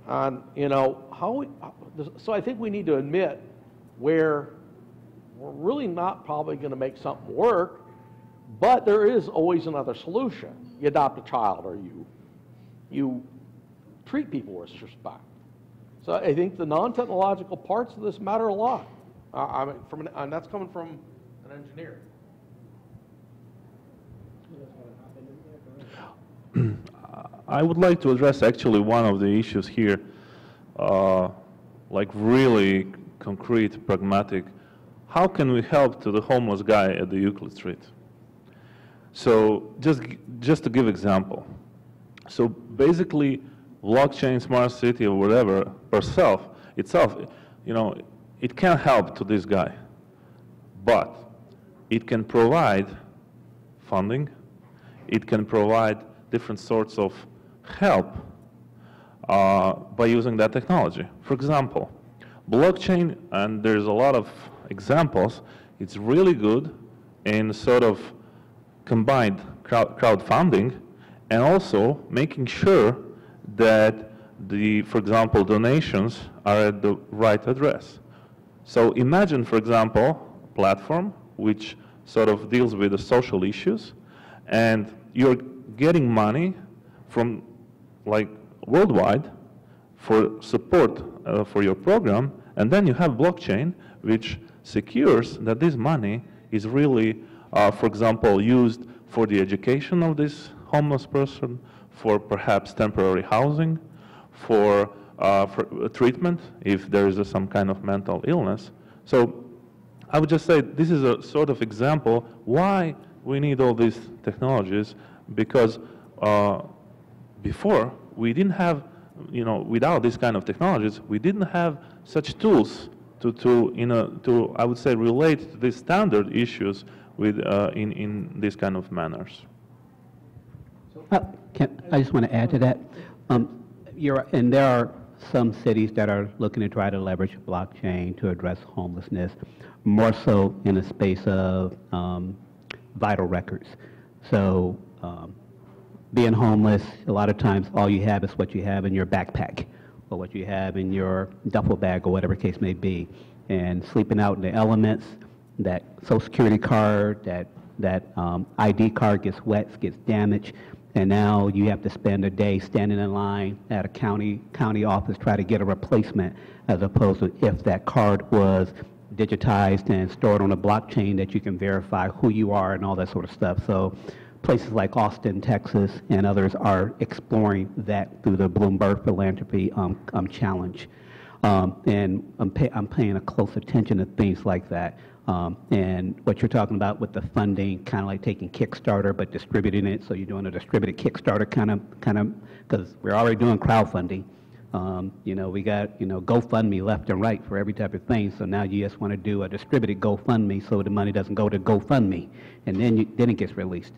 And, you know, so I think we need to admit where we're really not probably going to make something work, but there is always another solution. You adopt a child, or you treat people with respect. So I think the non-technological parts of this matter a lot. I mean, and that's coming from an engineer. I would like to address actually one of the issues here, like really concrete, pragmatic. How can we help to the homeless guy at the Euclid Street? So just to give example. So basically, blockchain, smart city, or whatever, itself, you know, it can help to this guy, but it can provide funding, it can provide different sorts of help by using that technology. For example, blockchain, and there's a lot of examples, it's really good in sort of combined crowdfunding and also making sure that for example, donations are at the right address. So imagine, for example, a platform which sort of deals with the social issues, and you're getting money from like worldwide for support for your program, and then you have blockchain which secures that this money is really, for example, used for the education of this homeless person, for perhaps temporary housing, for treatment if there is some kind of mental illness. So I would just say this is a sort of example why we need all these technologies, because before we didn't have, you know, without these kind of technologies, we didn't have such tools to I would say relate to these standard issues with in these kind of manners. I just want to add to that. And there are some cities that are looking to try to leverage blockchain to address homelessness, more so in the space of vital records. So being homeless, a lot of times all you have is what you have in your backpack or what you have in your duffel bag or whatever case may be. And sleeping out in the elements, that Social Security card, that ID card gets wet, gets damaged, and now you have to spend a day standing in line at a county office trying to get a replacement, as opposed to if that card was digitized and stored on a blockchain that you can verify who you are and all that sort of stuff. So places like Austin, Texas, and others are exploring that through the Bloomberg Philanthropy Challenge. And I'm paying a close attention to things like that. And what you're talking about with the funding, kind of like taking Kickstarter but distributing it, so you're doing a distributed Kickstarter kind of, because we're already doing crowdfunding. You know, we got, you know, GoFundMe left and right for every type of thing, so now you just want to do a distributed GoFundMe so the money doesn't go to GoFundMe, and then it gets released.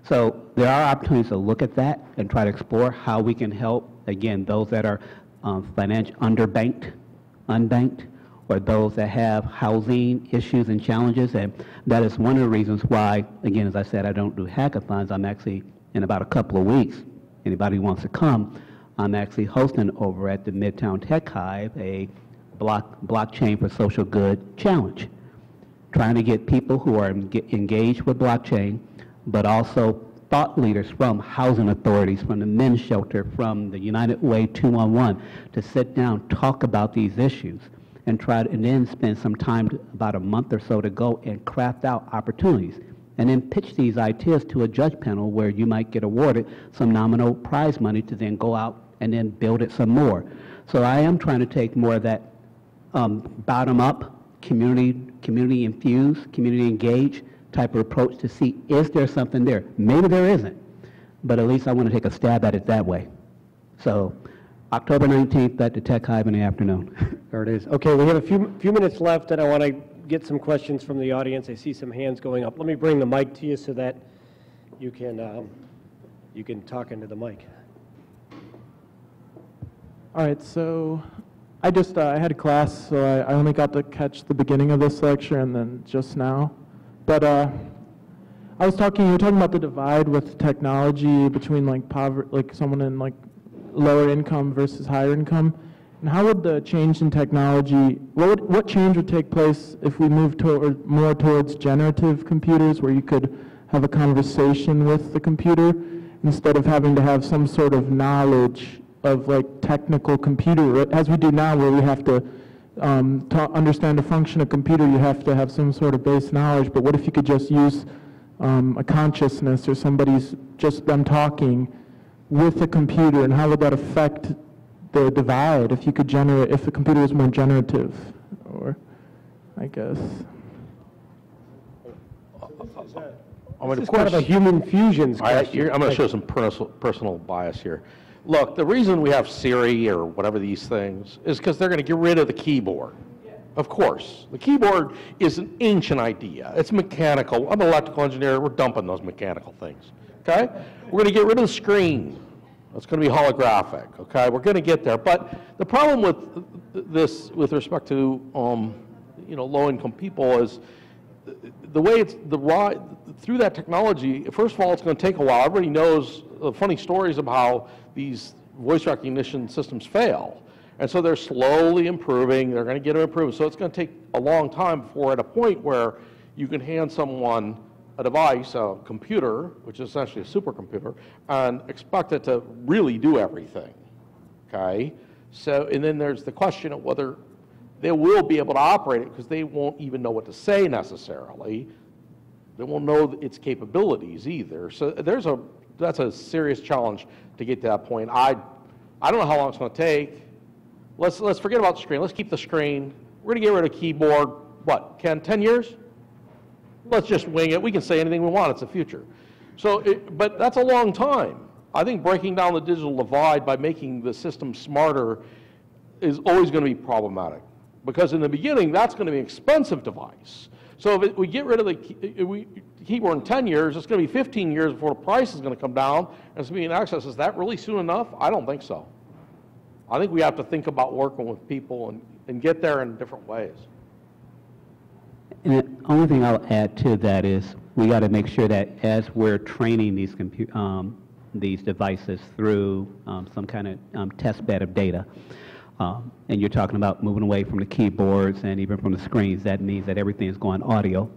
So there are opportunities to look at that and try to explore how we can help, again, those that are financially unbanked, or those that have housing issues and challenges. And that is one of the reasons why, again, as I said, I don't do hackathons. I'm actually, in about a couple of weeks, anybody who wants to come, I'm actually hosting over at the Midtown Tech Hive a blockchain for social good challenge, trying to get people who are engaged with blockchain, but also thought leaders from housing authorities, from the men's shelter, from the United Way 211, to sit down, talk about these issues, and and then spend some time, about a month or so, to go and craft out opportunities, and then pitch these ideas to a judge panel where you might get awarded some nominal prize money to then go out and then build it some more. So I am trying to take more of that bottom-up, community infused, community engaged type of approach to see, is there something there? Maybe there isn't, but at least I want to take a stab at it that way. So October 19th at the Tech Hive in the afternoon. There it is. Okay, we have a few minutes left, and I want to get some questions from the audience. I see some hands going up. Let me bring the mic to you so that you can talk into the mic. All right, so I had a class, so I only got to catch the beginning of this lecture and then just now. But you were talking about the divide with technology between like poverty, like someone in like lower income versus higher income. And how would the change in technology, what change would take place if we moved more towards generative computers, where you could have a conversation with the computer instead of having to have some sort of knowledge of like technical computer, as we do now, where we have to understand the function of a computer, you have to have some sort of base knowledge. But what if you could just use a consciousness, or somebody's just them talking, with a computer, and how would that affect the divide if you could generate, if the computer was more generative, or I guess. I mean, This of is kind of a course, human fusions I'm question. going to show some personal bias here. Look, the reason we have Siri or whatever these things is because they're going to get rid of the keyboard. Of course. The keyboard is an ancient idea. It's mechanical. I'm an electrical engineer. We're dumping those mechanical things. Okay? We're going to get rid of the screen. It's going to be holographic. Okay? We're going to get there. But the problem with this, with respect to low-income people, is the way it's through that technology. First of all, it's going to take a while. Everybody knows funny stories of how these voice recognition systems fail. And so they're slowly improving. They're going to get them improved. So it's going to take a long time before at a point where you can hand someone a device, a computer, which is essentially a supercomputer, and expect it to really do everything. Okay? So, and then there's the question of whether they will be able to operate it, because they won't even know what to say necessarily. They won't know its capabilities either. So that's a serious challenge to get to that point. I don't know how long it's going to take. Let's forget about the screen. Let's keep the screen. We're going to get rid of keyboard, what, Ken, 10 years? Let's just wing it. We can say anything we want. It's the future. So, but that's a long time. I think breaking down the digital divide by making the system smarter is always going to be problematic, because in the beginning, that's going to be an expensive device. So if we get rid of the keyboard in 10 years, it's going to be 15 years before the price is going to come down, and it's going to be in access. Is that really soon enough? I don't think so. I think we have to think about working with people and get there in different ways. And the only thing I'll add to that is we got to make sure that as we're training these devices through some kind of test bed of data, and you're talking about moving away from the keyboards and even from the screens, that means that everything is going audio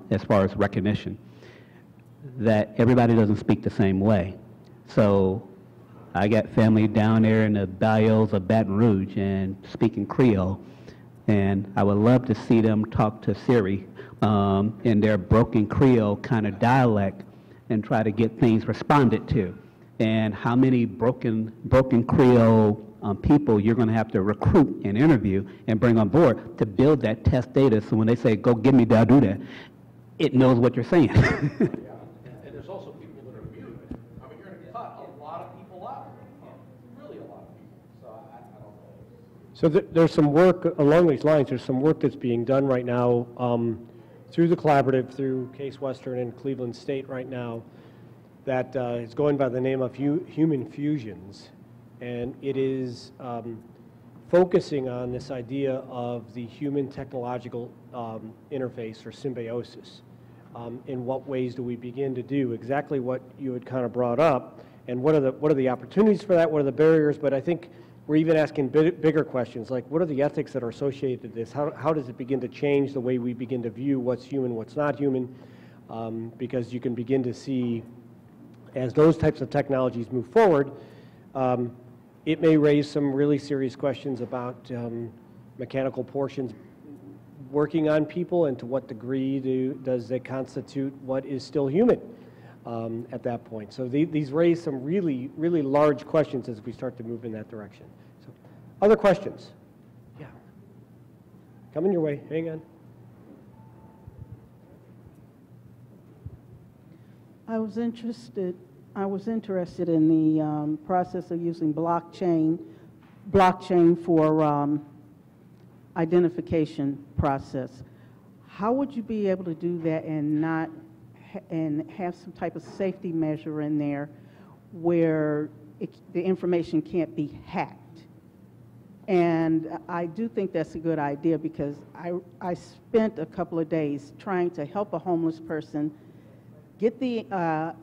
as far as recognition, that everybody doesn't speak the same way. So I got family down there in the bayous of Baton Rouge and speaking Creole, and I would love to see them talk to Siri in their broken Creole kind of dialect and try to get things responded to. And how many broken Creole people you're going to have to recruit and interview and bring on board to build that test data, so when they say, go give me that, do that, it knows what you're saying. And there's also people that are mute. I mean, you're going to cut a lot of people out. Really a lot of people. So I don't know. So there's some work along these lines. There's some work that's being done right now through the collaborative, through Case Western and Cleveland State right now, that is going by the name of Human Fusions. And it is focusing on this idea of the human technological interface, or symbiosis. In what ways do we begin to do exactly what you had kind of brought up, and what are the opportunities for that, what are the barriers? But I think we're even asking bigger questions, like what are the ethics that are associated with this? How does it begin to change the way we begin to view what's human, what's not human? Because you can begin to see, as those types of technologies move forward, it may raise some really serious questions about mechanical portions working on people, and to what degree does it constitute what is still human at that point. So these raise some really, really large questions as we start to move in that direction. So, other questions? Yeah. Coming your way. Hang on. I was interested in the process of using blockchain for identification process. How would you be able to do that and have some type of safety measure in there where the information can't be hacked? And I do think that's a good idea, because I spent a couple of days trying to help a homeless person get the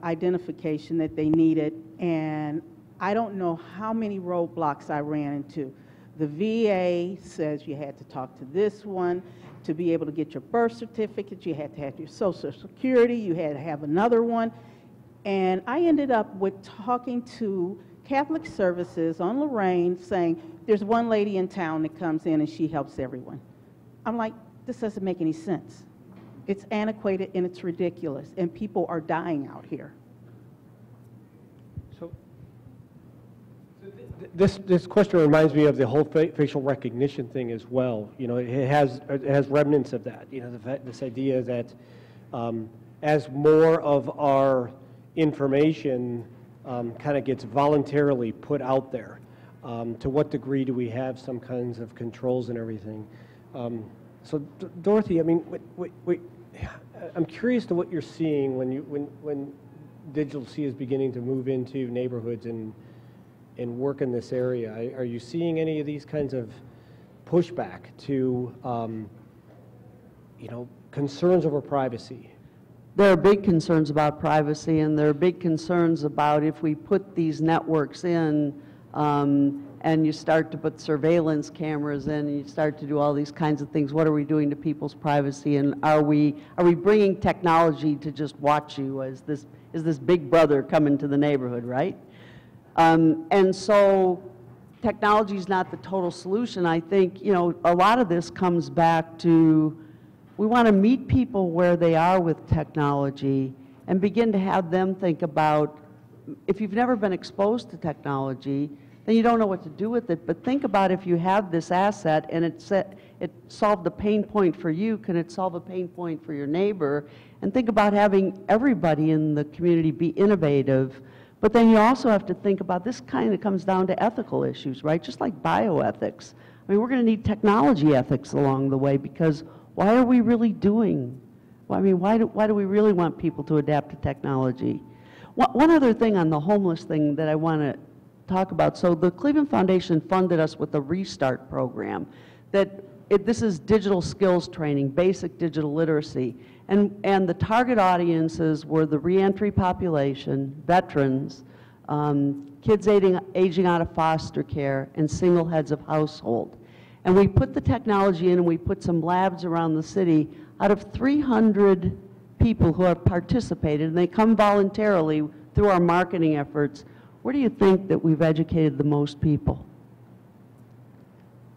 identification that they needed, and I don't know how many roadblocks I ran into. The VA says you had to talk to this one. To be able to get your birth certificate, you had to have your Social Security, you had to have another one. And I ended up with talking to Catholic Services on Lorraine, saying, there's one lady in town that comes in and she helps everyone. I'm like, this doesn't make any sense. It's antiquated and it's ridiculous, and people are dying out here. So This question reminds me of the whole facial recognition thing as well. You know, it has remnants of that. You know, this idea that as more of our information kind of gets voluntarily put out there, to what degree do we have some kinds of controls and everything? So, Dorothy, I mean, I'm curious to what you're seeing when Digital C is beginning to move into neighborhoods and work in this area. Are you seeing any of these kinds of pushback to, you know, concerns over privacy? There are big concerns about privacy, and there are big concerns about if we put these networks in, and you start to put surveillance cameras in, and you start to do all these kinds of things, what are we doing to people's privacy? And are we bringing technology to just watch you as this big brother coming to the neighborhood, right? And so technology is not the total solution. I think, you know, a lot of this comes back to, we want to meet people where they are with technology and begin to have them think about, if you've never been exposed to technology, then you don't know what to do with it. But think about if you have this asset and it solved a pain point for you, can it solve a pain point for your neighbor? And think about having everybody in the community be innovative. But then you also have to think about, this kind of comes down to ethical issues, right? Just like bioethics. I mean, we're going to need technology ethics along the way, because why are we really doing? Well, I mean, why do we really want people to adapt to technology? One other thing on the homeless thing that I want to talk about. So the Cleveland Foundation funded us with the Restart program. This is digital skills training, basic digital literacy. And the target audiences were the reentry population, veterans, kids aging out of foster care, and single heads of household. And we put the technology in, and we put some labs around the city. Out of 300 people who have participated, and they come voluntarily through our marketing efforts, where do you think that we've educated the most people?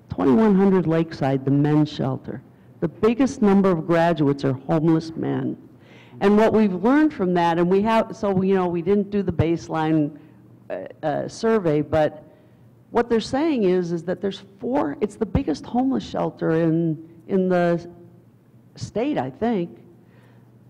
2100 Lakeside, the men's shelter. The biggest number of graduates are homeless men. And what we've learned from that, and we didn't do the baseline survey, but what they're saying is that it's the biggest homeless shelter in the state, I think.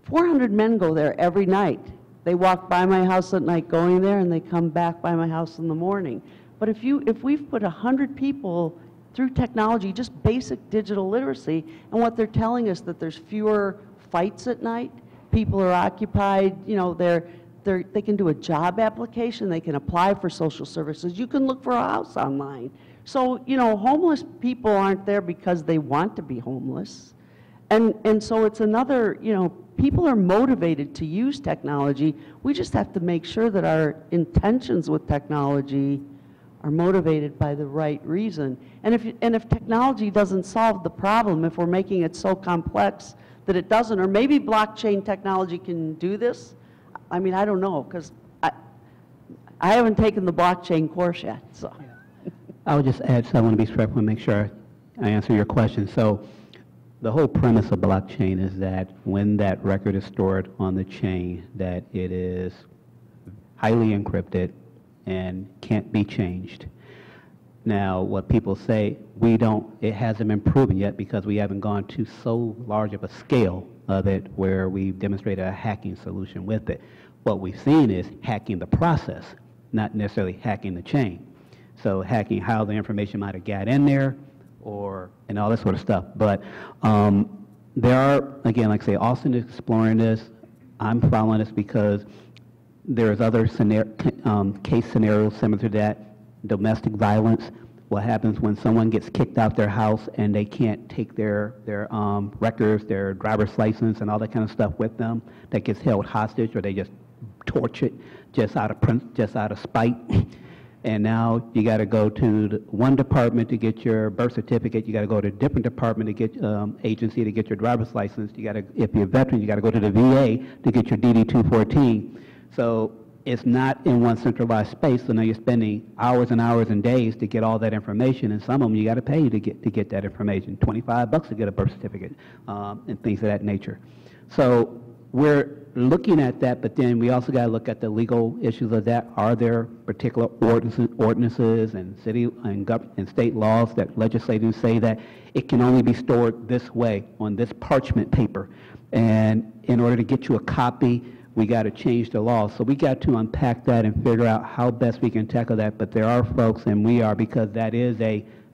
400 men go there every night. They walk by my house at night going there, and they come back by my house in the morning. But if we've put 100 people through technology, just basic digital literacy, and what they're telling us, that there's fewer fights at night, people are occupied, you know, they can do a job application, they can apply for social services, you can look for a house online. So, you know, homeless people aren't there because they want to be homeless. And so it's another, you know, people are motivated to use technology. We just have to make sure that our intentions with technology are motivated by the right reason. And if technology doesn't solve the problem, if we're making it so complex that it doesn't, or maybe blockchain technology can do this, I mean, I don't know, because I haven't taken the blockchain course yet, so. I would just add, so I want to be careful and make sure I answer your question. So the whole premise of blockchain is that when that record is stored on the chain, that it is highly encrypted and can't be changed. Now, what people say, it hasn't been proven yet because we haven't gone to so large of a scale of it where we've demonstrated a hacking solution with it. What we've seen is hacking the process, not necessarily hacking the chain. So hacking how the information might have got in there, and all this sort of stuff. But there are, again, like I say, Austin is exploring this. I'm following this because there's other case scenarios similar to that. Domestic violence, what happens when someone gets kicked out their house and they can't take their records, their driver's license and all that kind of stuff with them, that gets held hostage, or they just torch it just out of spite. And now you got to go to one department to get your birth certificate. You got to go to a different department to get agency to get your driver's license. You got to, if you're a veteran, you got to go to the VA to get your DD-214. So it's not in one centralized space. So now you're spending hours and hours and days to get all that information, and some of them you got to pay to get that information. $25 to get a birth certificate and things of that nature. So the looking at that, but then we also got to look at the legal issues of that. Are there particular ordinances and city and state laws that legislators say that it can only be stored this way on this parchment paper? And in order to get you a copy, we got to change the law. So we got to unpack that and figure out how best we can tackle that. But there are folks, and we are, because that is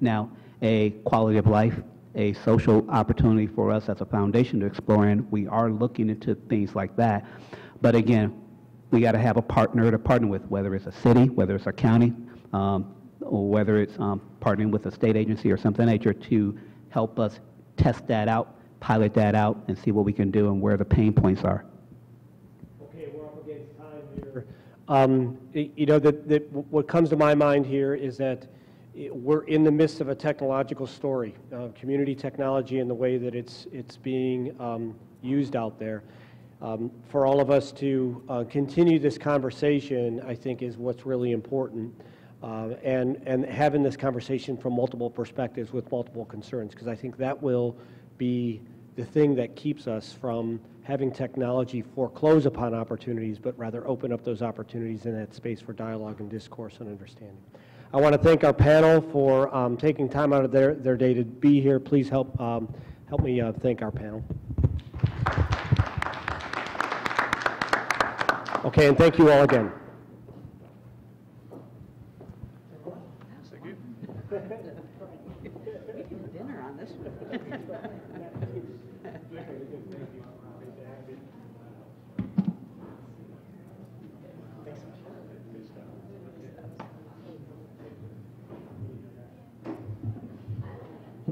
now a quality of life, a social opportunity for us as a foundation to explore, and we are looking into things like that. But again, we got to have a partner to partner with, whether it's a city, whether it's a county, or whether it's partnering with a state agency or something of that nature to help us test that out, pilot that out, and see what we can do and where the pain points are. Okay, we're up against time here. You know, what comes to my mind here is that we're in the midst of a technological story, community technology and the way that it's being used out there. For all of us to continue this conversation, I think, is what's really important, and having this conversation from multiple perspectives with multiple concerns, because I think that will be the thing that keeps us from having technology foreclose upon opportunities, but rather open up those opportunities in that space for dialogue and discourse and understanding. I want to thank our panel for taking time out of their day to be here. Please help me thank our panel. Okay, and thank you all again. We can have dinner on this one.